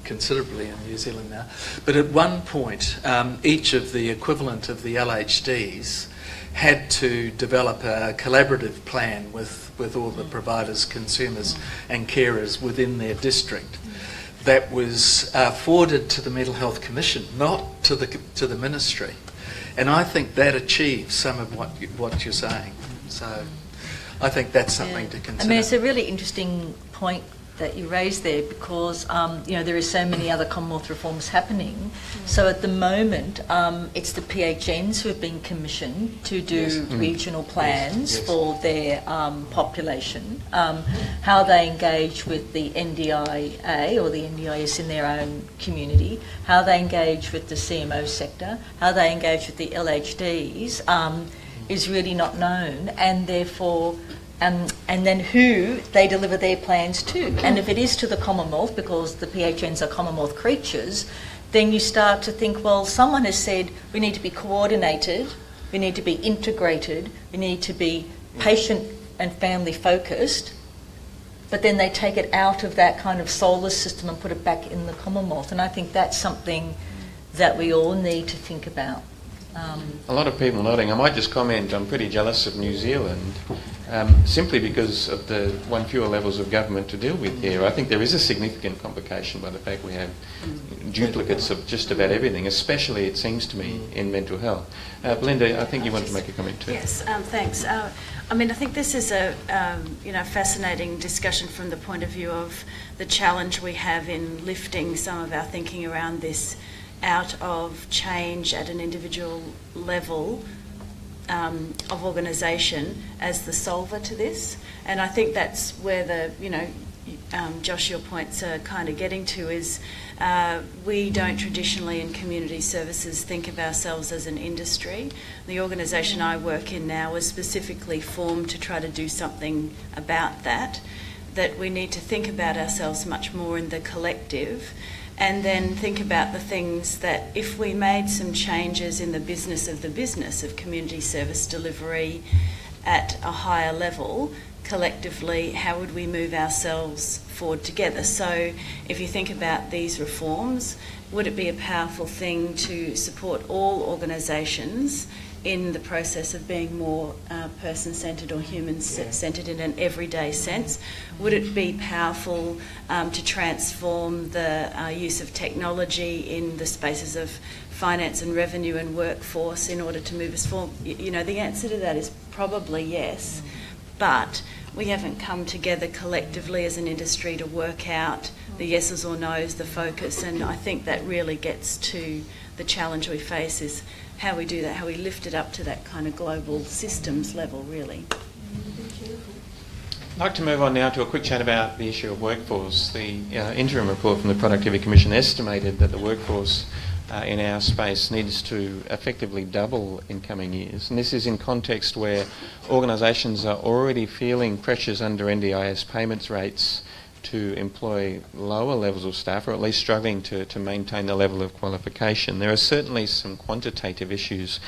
considerably in New Zealand now. But at one point, each of the equivalent of the LHDs had to develop a collaborative plan with all the providers, consumers and carers within their district that was forwarded to the Mental Health Commission, not to the Ministry. And I think that achieves some of what you're saying. So I think that's something to consider. I mean, it's a really interesting point that you raised there because, there are so many other Commonwealth reforms happening. So at the moment, it's the PHNs who have been commissioned to do regional plans for their population, how they engage with the NDIA or the NDIS in their own community, how they engage with the CMO sector, how they engage with the LHDs is really not known, and therefore and then who they deliver their plans to. And if it is to the Commonwealth, because the PHNs are Commonwealth creatures, then you start to think, well, someone has said we need to be coordinated, we need to be integrated, we need to be patient and family focused, but then they take it out of that kind of soulless system and put it back in the Commonwealth. And I think that's something that we all need to think about. A lot of people nodding. I might just comment, I'm pretty jealous of New Zealand, simply because of the one fewer levels of government to deal with here. I think there is a significant complication by the fact we have duplicates of just about everything, especially, it seems to me, in mental health. Belinda, I think you wanted to make a comment too. Yes, thanks. I mean, I think this is a fascinating discussion from the point of view of the challenge we have in lifting some of our thinking around this out of change at an individual level of organisation as the solver to this. And I think that's where Josh, your points are kind of getting to is we don't traditionally in community services think of ourselves as an industry. The organisation I work in now is specifically formed to try to do something about that we need to think about ourselves much more in the collective, and then think about the things that if we made some changes in the business of community service delivery at a higher level, collectively, how would we move ourselves forward together? So if you think about these reforms, would it be a powerful thing to support all organisations in the process of being more person-centred or human-centred in an everyday sense? Would it be powerful to transform the use of technology in the spaces of finance and revenue and workforce in order to move us forward? The answer to that is probably yes, but we haven't come together collectively as an industry to work out the yeses or nos, the focus, and I think that really gets to the challenge we face is how we do that, how we lift it up to that kind of global systems level, really. I'd like to move on now to a quick chat about the issue of workforce. The interim report from the Productivity Commission estimated that the workforce in our space needs to effectively double in coming years. And this is in context where organisations are already feeling pressures under NDIS payments rates to employ lower levels of staff, or at least struggling to maintain the level of qualification. There are certainly some quantitative issues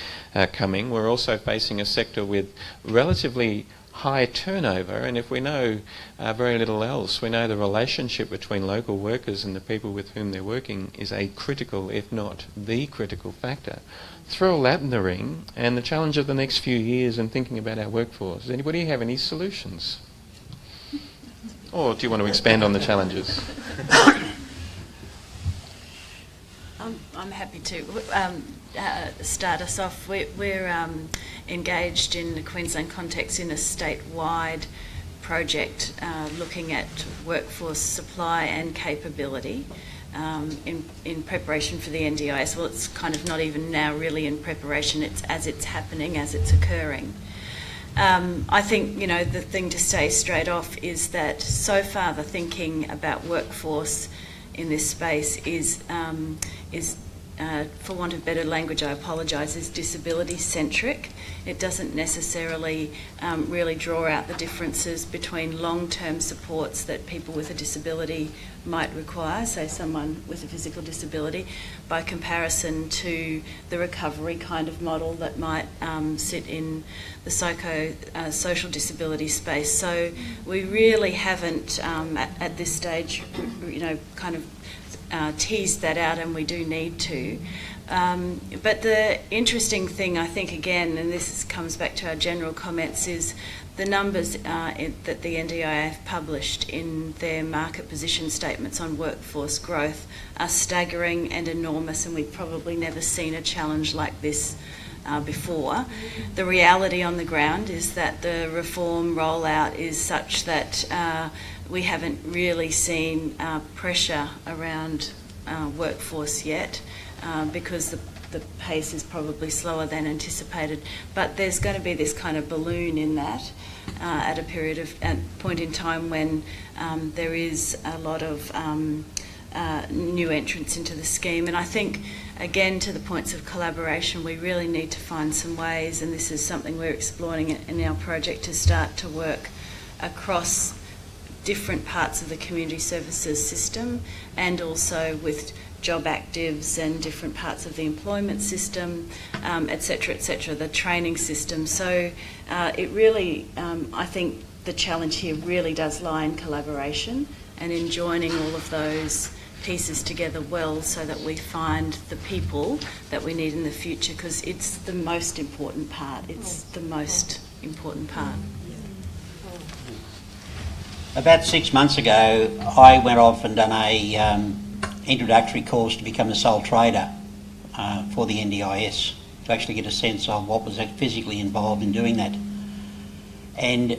coming. We're also facing a sector with relatively high turnover, and if we know very little else, we know the relationship between local workers and the people with whom they're working is a critical, if not the critical factor. Throw all that in the ring, and the challenge of the next few years and thinking about our workforce. Does anybody have any solutions? Or do you want to expand on the challenges? I'm happy to start us off. We're engaged in the Queensland context in a statewide project looking at workforce supply and capability in preparation for the NDIS. Well, it's kind of not even now really in preparation. It's as it's happening, as it's occurring. I think, the thing to say straight off is that so far the thinking about workforce in this space is for want of better language, I apologise, is disability-centric. It doesn't necessarily really draw out the differences between long-term supports that people with a disability might require, say someone with a physical disability, by comparison to the recovery kind of model that might sit in the social disability space. So we really haven't, at this stage, kind of teased that out, and we do need to. But the interesting thing, I think, again, and this comes back to our general comments, is the numbers that the NDIS published in their market position statements on workforce growth are staggering and enormous, and we've probably never seen a challenge like this before. The reality on the ground is that the reform rollout is such that we haven't really seen pressure around workforce yet, because the pace is probably slower than anticipated. But there's going to be this kind of balloon in that at a point in time when there is a lot of new entrants into the scheme. And I think, again, to the points of collaboration, we really need to find some ways, and this is something we're exploring in our project, to start to work across different parts of the community services system, and also with job actives and different parts of the employment system, etc., the training system. So it really, I think the challenge here really does lie in collaboration and in joining all of those pieces together well, so that we find the people that we need in the future, because it's the most important part. It's the most important part. About 6 months ago, I went off and done a introductory course to become a sole trader for the NDIS, to actually get a sense of what was physically involved in doing that. And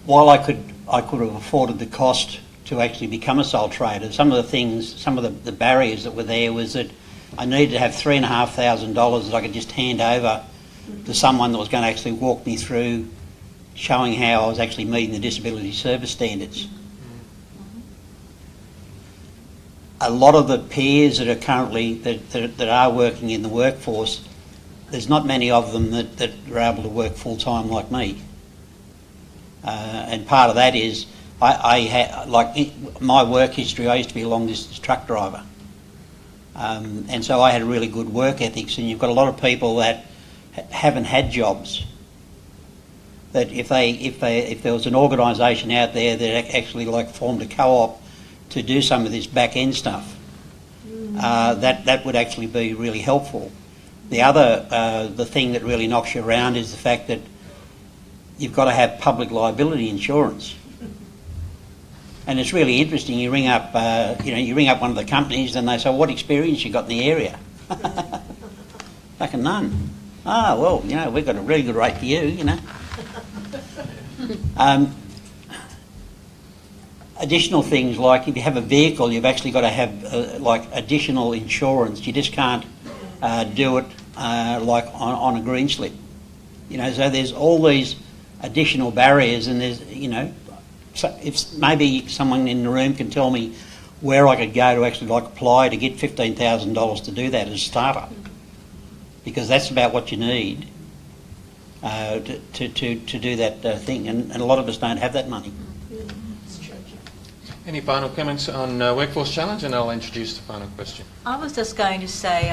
while I could have afforded the cost to actually become a sole trader, some of the barriers that were there was that I needed to have $3,500 that I could just hand over to someone that was going to actually walk me through showing how I was actually meeting the disability service standards. A lot of the peers that are currently that are working in the workforce, there's not many of them that are able to work full time like me. And part of that is I had, like my work history, I used to be a long distance truck driver, and so I had really good work ethics. And you've got a lot of people that haven't had jobs. That if there was an organisation out there that actually formed a co-op to do some of this back end stuff, that would actually be really helpful. The other the thing that really knocks you around is the fact that you've got to have public liability insurance, and it's really interesting. You ring up one of the companies and they say, "What experience you got in the area?" Fucking none. Well, we've got a really good rate for you, Additional things, like if you have a vehicle, you've actually got to have additional insurance. You just can't do it on a green slip. So there's all these additional barriers, and there's so if maybe someone in the room can tell me where I could go to actually apply to get $15,000 to do that as a starter, because that's about what you need to do that thing, and a lot of us don't have that money. Any final comments on Workforce Challenge, and I'll introduce the final question. I was just going to say,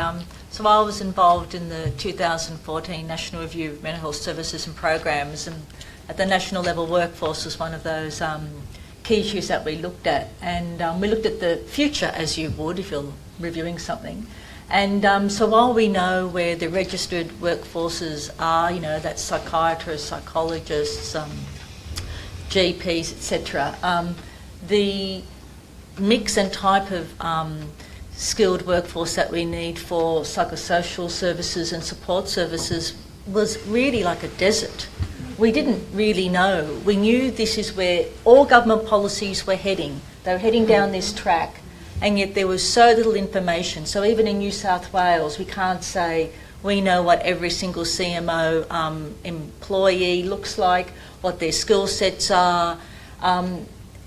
so I was involved in the 2014 National Review of Mental Health Services and Programs, and at the national level, workforce was one of those key issues that we looked at. And we looked at the future, as you would if you're reviewing something. And so while we know where the registered workforces are, that's psychiatrists, psychologists, GPs, etc., the mix and type of skilled workforce that we need for psychosocial services and support services was really like a desert. We didn't really know. We knew this is where all government policies were heading. They were heading down this track, and yet there was so little information. So even in New South Wales, we can't say we know what every single CMO employee looks like, what their skill sets are.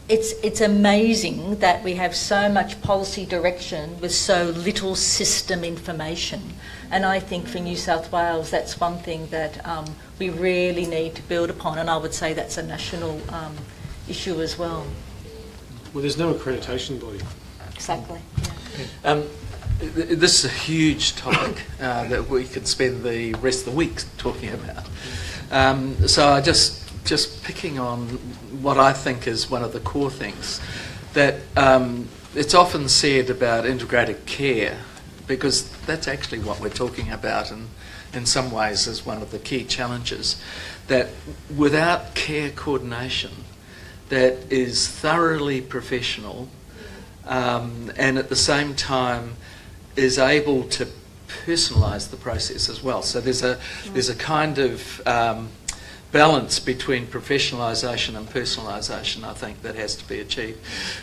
It's amazing that we have so much policy direction with so little system information. And I think for New South Wales, that's one thing that we really need to build upon, and I would say that's a national issue as well. Well, there's no accreditation body. Exactly. Yeah. This is a huge topic that we could spend the rest of the week talking about. So I just picking on what I think is one of the core things, that it's often said about integrated care, because that's actually what we're talking about, and in some ways is one of the key challenges, that without care coordination that is thoroughly professional and at the same time is able to personalise the process as well. So there's a kind of balance between professionalisation and personalisation, I think, that has to be achieved.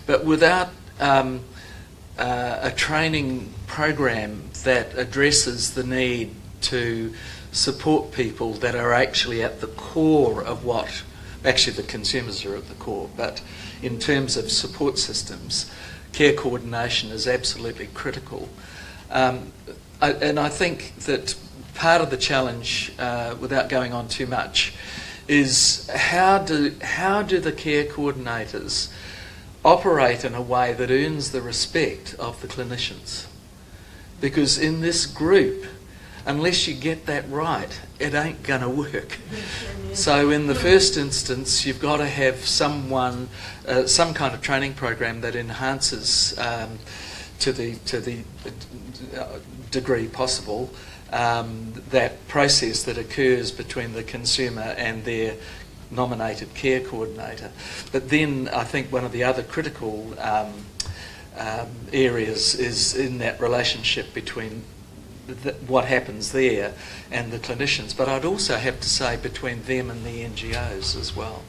But without a training program that addresses the need to support people that are actually at the core of what, actually the consumers are at the core, but in terms of support systems, care coordination is absolutely critical. And I think that part of the challenge, without going on too much, is how do the care coordinators operate in a way that earns the respect of the clinicians? Because in this group, unless you get that right, it ain't going to work. So in the first instance, you've got to have someone, some kind of training program that enhances to the degree possible that process that occurs between the consumer and their nominated care coordinator. But then I think one of the other critical areas is in that relationship between what happens there and the clinicians. But I'd also have to say between them and the NGOs as well.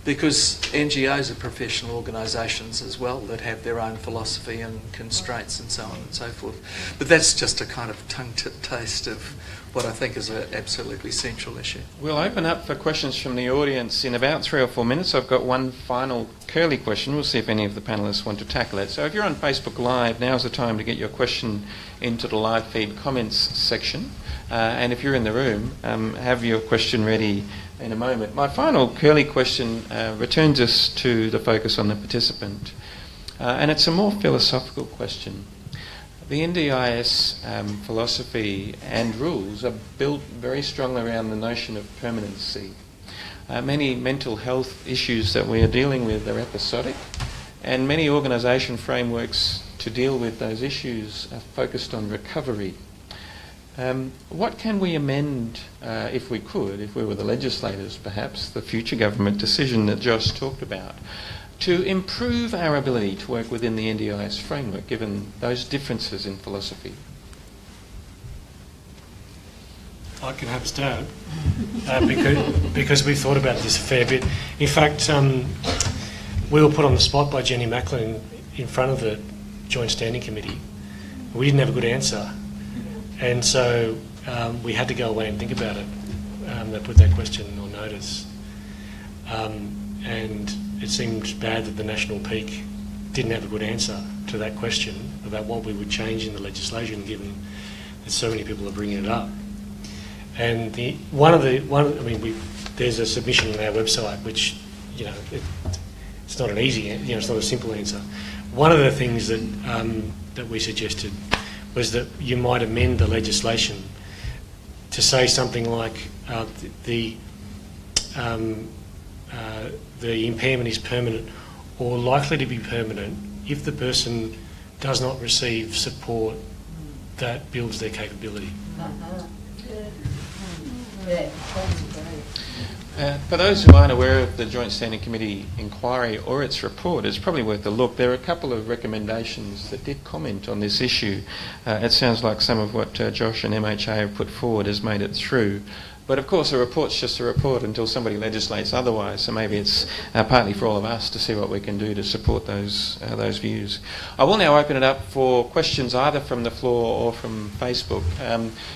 Because NGOs are professional organisations as well that have their own philosophy and constraints and so on and so forth. But that's just a kind of taste of what I think is an absolutely central issue. We'll open up for questions from the audience in about 3 or 4 minutes. I've got one final curly question. We'll see if any of the panellists want to tackle it. So if you're on Facebook Live, now's the time to get your question into the live feed comments section. And if you're in the room, have your question ready in a moment. My final curly question returns us to the focus on the participant. And it's a more philosophical question. The NDIS philosophy and rules are built very strongly around the notion of permanency. Many mental health issues that we are dealing with are episodic, and many organisation frameworks to deal with those issues are focused on recovery. What can we amend, if we could, if we were the legislators perhaps, the future government decision that Josh talked about, to improve our ability to work within the NDIS framework, given those differences in philosophy? I can have a stab, because we've thought about this a fair bit. In fact, we were put on the spot by Jenny Macklin in front of the Joint Standing Committee. We didn't have a good answer, and so we had to go away and think about it. They put that question on notice, and it seemed bad that the National Peak didn't have a good answer to that question about what we would change in the legislation, given that so many people are bringing it up. And there's a submission on our website, which, it's not an easy, it's not a simple answer. One of the things that we suggested was that you might amend the legislation to say something like the impairment is permanent or likely to be permanent if the person does not receive support that builds their capability. For those who aren't aware of the Joint Standing Committee inquiry or its report, it's probably worth a look. There are a couple of recommendations that did comment on this issue. It sounds like some of what Josh and MHA have put forward has made it through. But of course a report's just a report until somebody legislates otherwise, so maybe it's partly for all of us to see what we can do to support those views. I will now open it up for questions either from the floor or from Facebook.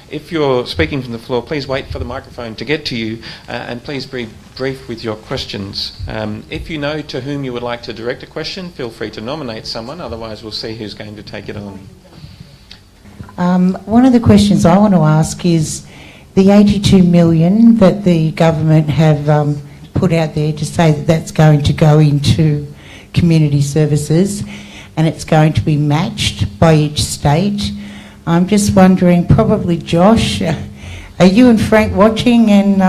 If you're speaking from the floor, please wait for the microphone to get to you, and please be brief with your questions. If you know to whom you would like to direct a question, feel free to nominate someone, otherwise we'll see who's going to take it on. One of the questions I want to ask is, the 82 million that the government have put out there to say that that's going to go into community services and it's going to be matched by each state. I'm just wondering, probably Josh, are you and Frank watching, and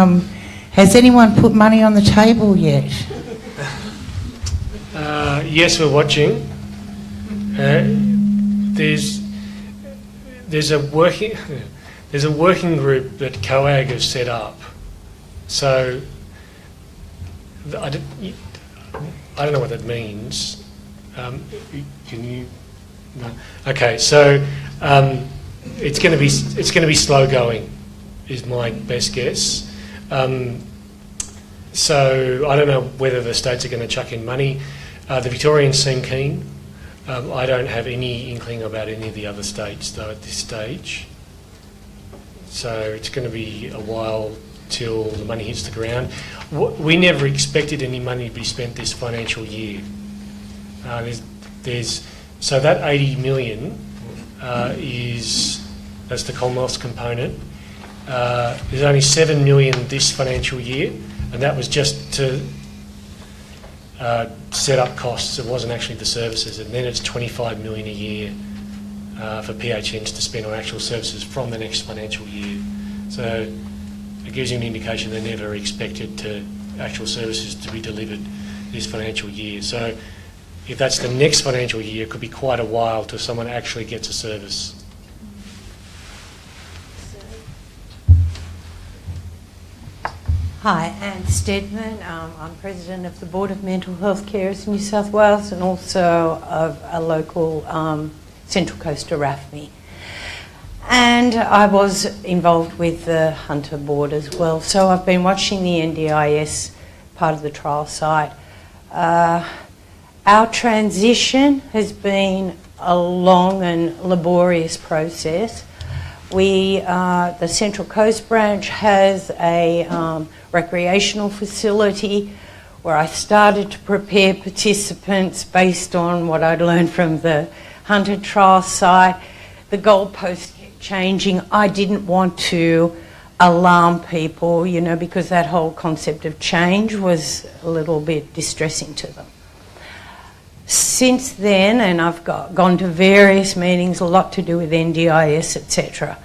has anyone put money on the table yet? Yes, we're watching. there's a working group that COAG has set up. So I don't know what that means. Can you? No. Okay, so it's going to be slow going, is my best guess. So I don't know whether the states are going to chuck in money. The Victorians seem keen. I don't have any inkling about any of the other states though at this stage. So it's going to be a while till the money hits the ground. We never expected any money to be spent this financial year. So that 80 million that's the Commonwealth's component. There's only 7 million this financial year, and that was just to set up costs. It wasn't actually the services, and then it's 25 million a year for PHNs to spend on actual services from the next financial year. So it gives you an indication they never expected actual services to be delivered this financial year. So if that's the next financial year, it could be quite a while till someone actually gets a service. Hi, Anne Stedman. I'm President of the Board of Mental Health Carers in New South Wales and also of a local Central Coast ARAFMI. And I was involved with the Hunter Board as well. So I've been watching the NDIS part of the trial site. Our transition has been a long and laborious process. The Central Coast branch has a recreational facility where I started to prepare participants based on what I'd learned from the Hunter trial site. The goalposts kept changing. I didn't want to alarm people, because that whole concept of change was a little bit distressing to them. Since then, and I've gone to various meetings, a lot to do with NDIS, etc.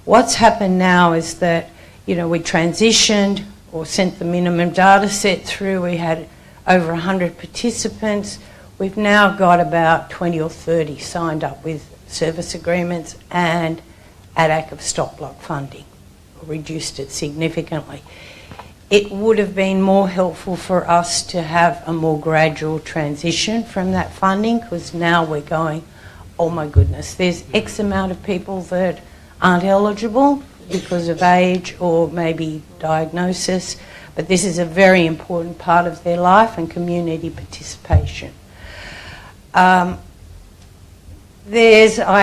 What's happened now is that, we transitioned or sent the minimum data set through. We had over 100 participants. We've now got about 20 or 30 signed up with service agreements and ADAC of stop block funding, reduced it significantly. It would have been more helpful for us to have a more gradual transition from that funding, because now we're going, oh my goodness, there's X amount of people that aren't eligible because of age or maybe diagnosis, but this is a very important part of their life and community participation. I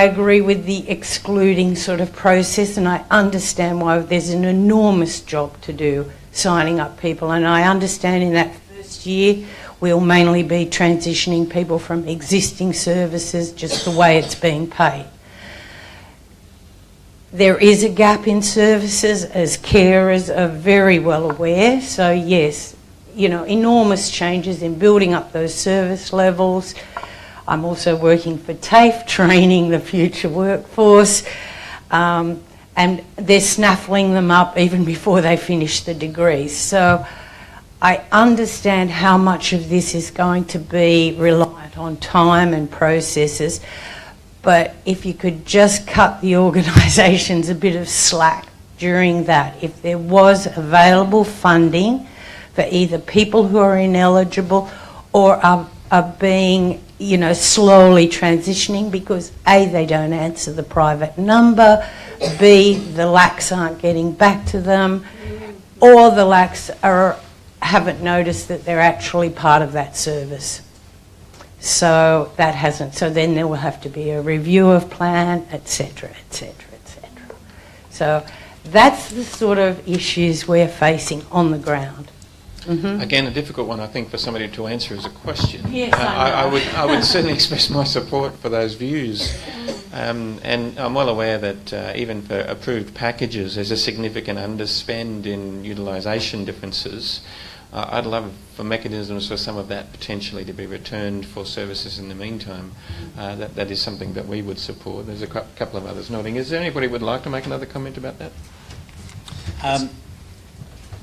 agree with the excluding sort of process, and I understand why there's an enormous job to do signing up people, and I understand in that first year we'll mainly be transitioning people from existing services, just the way it's being paid. There is a gap in services, as carers are very well aware, so yes, enormous changes in building up those service levels. I'm also working for TAFE, training the future workforce, and they're snaffling them up even before they finish the degrees. So I understand how much of this is going to be reliant on time and processes, but if you could just cut the organisations a bit of slack during that, if there was available funding for either people who are ineligible or are being slowly transitioning because A, they don't answer the private number, B, the LACs aren't getting back to them, or the LACs haven't noticed that they're actually part of that service. So that hasn't. So then there will have to be a review of plan, etc., etc., etc. So that's the sort of issues we're facing on the ground. Mm-hmm. Again, a difficult one, I think, for somebody to answer as a question. Yes, I would certainly express my support for those views. And I'm well aware that even for approved packages, there's a significant underspend in utilisation differences. I'd love for mechanisms for some of that potentially to be returned for services in the meantime. That is something that we would support. There's a couple of others nodding. Is there anybody who would like to make another comment about that?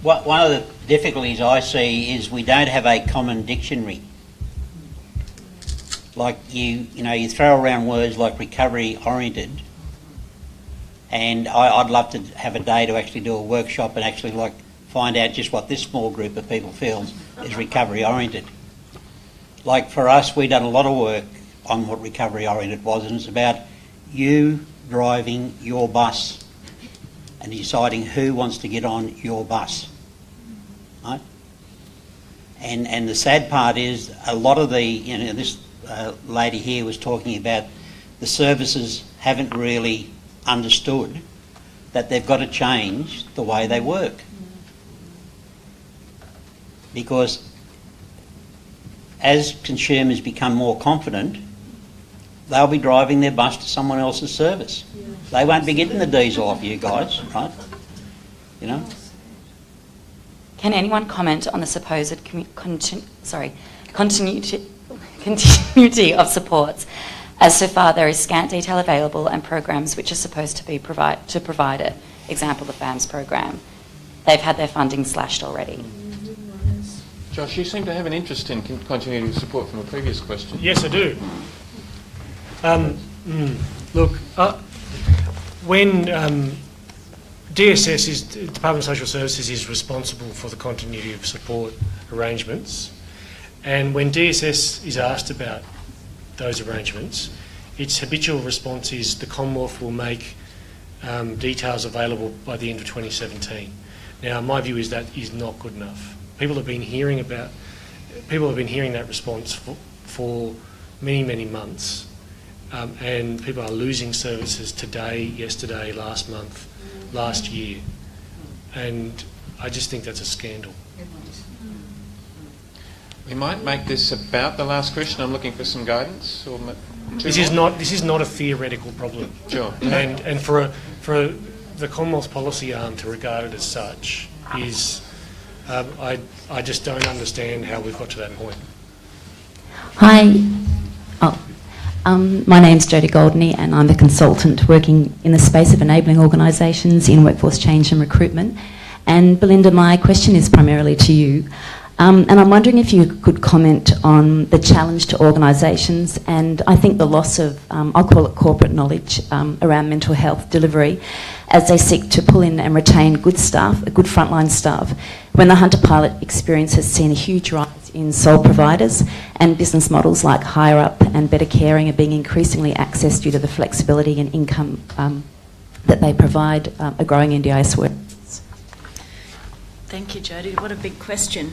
One of the difficulties I see is we don't have a common dictionary. like you throw around words like recovery oriented, and I'd love to have a day to actually do a workshop and actually like find out just what this small group of people feels is recovery oriented. Like for us, we've done a lot of work on what recovery oriented was, and it's about you driving your bus and deciding who wants to get on your bus, right? And the sad part is a lot of this lady here was talking about the services haven't really understood that they've got to change the way they work. Because as consumers become more confident, they'll be driving their bus to someone else's service. Yeah. They won't be getting the diesel off you guys, right? You know? Can anyone comment on the supposed continuity of supports, as so far there is scant detail available and programs which are supposed to provide it? Example, the FAMS program. They've had their funding slashed already. Josh, you seem to have an interest in continuity of support from a previous question. Yes, I do. Look, when DSS Department of Social Services is responsible for the continuity of support arrangements, and when DSS is asked about those arrangements, its habitual response is the Commonwealth will make details available by the end of 2017. Now, my view is that is not good enough. People have been hearing that response for many, many months, and people are losing services today, yesterday, last month, last year, and I just think that's a scandal. We might make this about the last question. I'm looking for some guidance. This is not a theoretical problem. Sure. And for the Commonwealth's policy arm to regard it as such is. I just don't understand how we've got to that point. Hi. My name's Jodie Goldney, and I'm a consultant working in the space of enabling organisations in workforce change and recruitment. And Belinda, my question is primarily to you. And I'm wondering if you could comment on the challenge to organisations and I think the loss of, I'll call it corporate knowledge around mental health delivery as they seek to pull in and retain good staff, good frontline staff, when the Hunter Pilot experience has seen a huge rise in sole providers and business models like Hire Up and Better Caring are being increasingly accessed due to the flexibility and income that they provide a growing NDIS work. Thank you, Jodie. What a big question.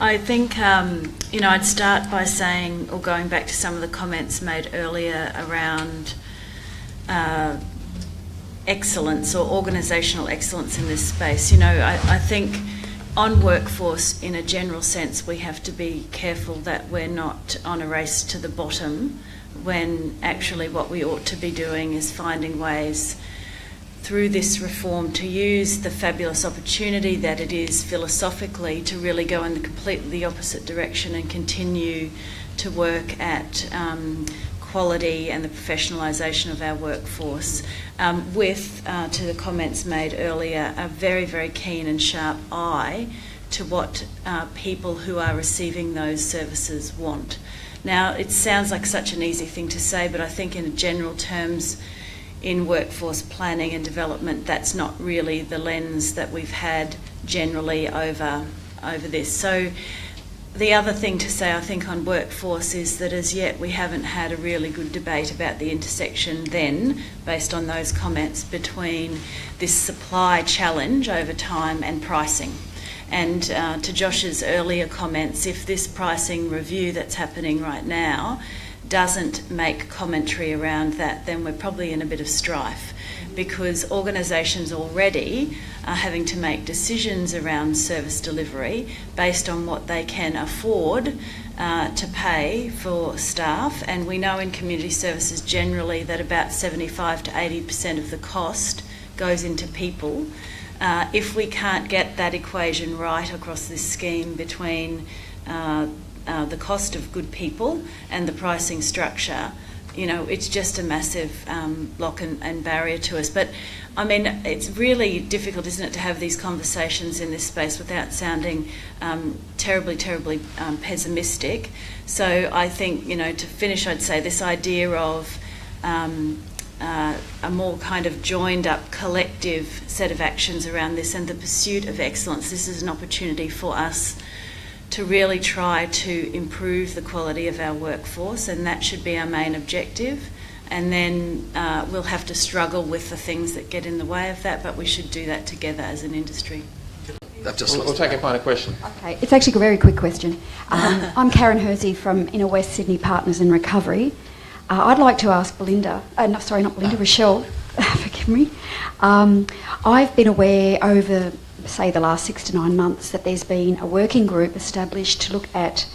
I think, I'd start by saying, or going back to some of the comments made earlier around excellence or organisational excellence in this space. I think on workforce, in a general sense, we have to be careful that we're not on a race to the bottom when actually what we ought to be doing is finding ways through this reform to use the fabulous opportunity that it is philosophically to really go in the completely opposite direction and continue to work at quality and the professionalisation of our workforce with, to the comments made earlier, a very, very keen and sharp eye to what people who are receiving those services want. Now, it sounds like such an easy thing to say, but I think in general terms, in workforce planning and development, that's not really the lens that we've had generally over this. So the other thing to say, I think, on workforce is that as yet we haven't had a really good debate about the intersection then, based on those comments, between this supply challenge over time and pricing. And to Josh's earlier comments, if this pricing review that's happening right now doesn't make commentary around that, then we're probably in a bit of strife, because organisations already are having to make decisions around service delivery based on what they can afford to pay for staff. And we know in community services generally that about 75 to 80% of the cost goes into people. If we can't get that equation right across this scheme between the cost of good people and the pricing structure, it's just a massive block and barrier to us. But I mean, it's really difficult, isn't it, to have these conversations in this space without sounding terribly pessimistic. So I think, to finish, I'd say this idea of a more kind of joined up collective set of actions around this and the pursuit of excellence. This is an opportunity for us to really try to improve the quality of our workforce, and that should be our main objective. And then we'll have to struggle with the things that get in the way of that, but we should do that together as an industry. We'll take a final question. Okay, it's actually a very quick question. I'm Karen Hersey from Inner West Sydney Partners in Recovery. I'd like to ask Rochelle, forgive me. I've been aware over, say, the last 6 to 9 months that there's been a working group established to look at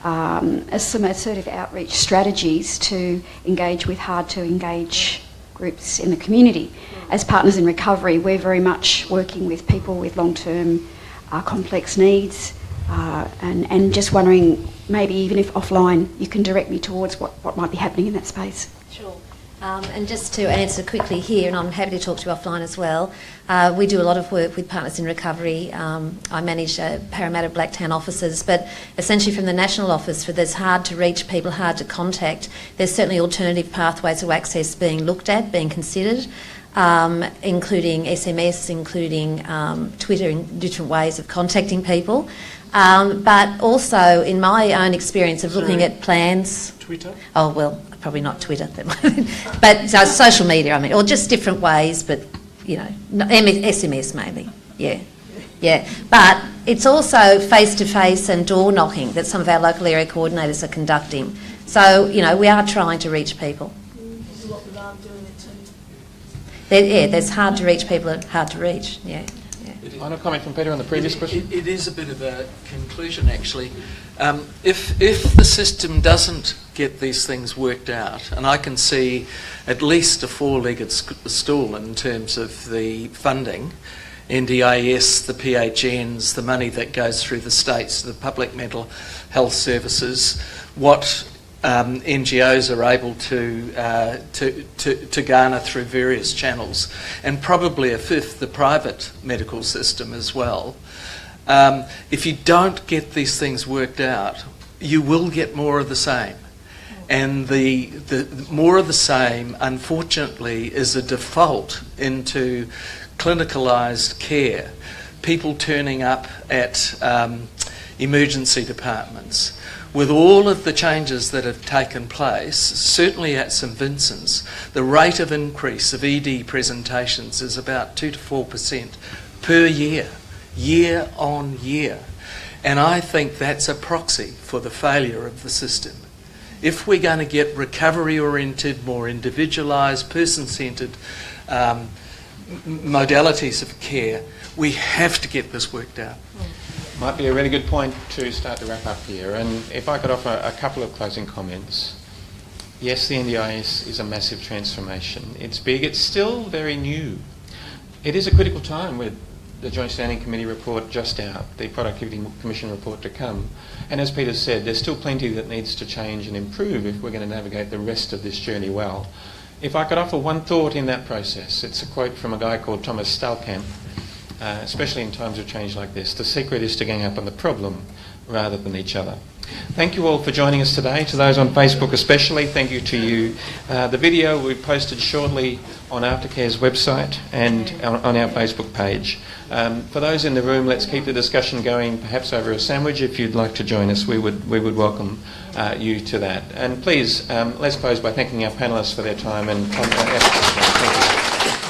some assertive outreach strategies to engage with hard-to-engage groups in the community. As Partners in Recovery, we're very much working with people with long-term complex needs, and just wondering, maybe even if offline, you can direct me towards what might be happening in that space. Sure. And just to answer quickly here, and I'm happy to talk to you offline as well, we do a lot of work with Partners in Recovery. I manage Parramatta Blacktown offices, but essentially from the national office, for those hard to reach people, hard to contact, there's certainly alternative pathways of access being looked at, being considered, including SMS, including Twitter, and different ways of contacting people. But also, in my own experience of looking at plans... Twitter? Oh, well, probably not Twitter, but social media, I mean, or just different ways, but, SMS maybe, yeah. But it's also face-to-face and door knocking that some of our local area coordinators are conducting. So, we are trying to reach people. This is what we are doing it too. There's hard to reach people and hard to reach, yeah. Final comment from Peter on the previous question? It is a bit of a conclusion, actually. If the system doesn't get these things worked out, and I can see at least a four-legged stool in terms of the funding, NDIS, the PHNs, the money that goes through the states, the public mental health services, what NGOs are able to garner through various channels, and probably a fifth, the private medical system as well. If you don't get these things worked out, you will get more of the same. And the more of the same, unfortunately, is a default into clinicalised care. People turning up at emergency departments. With all of the changes that have taken place, certainly at St Vincent's, the rate of increase of ED presentations is about 2 to 4% per year, year on year. And I think that's a proxy for the failure of the system. If we're going to get recovery-oriented, more individualised, person-centred modalities of care, we have to get this worked out. Might be a really good point to start to wrap up here. And if I could offer a couple of closing comments. Yes, the NDIS is a massive transformation. It's big, it's still very new. It is a critical time with the Joint Standing Committee report just out, the Productivity Commission report to come. And as Peter said, there's still plenty that needs to change and improve if we're going to navigate the rest of this journey well. If I could offer one thought in that process, it's a quote from a guy called Thomas Stalkamp. Especially in times of change like this, the secret is to gang up on the problem rather than each other. Thank you all for joining us today. To those on Facebook especially, thank you to you. The video will be posted shortly on Aftercare's website and on our Facebook page. For those in the room, let's keep the discussion going, perhaps over a sandwich. If you'd like to join us, we would welcome you to that. And please, let's close by thanking our panellists for their time and efforts. Thank you.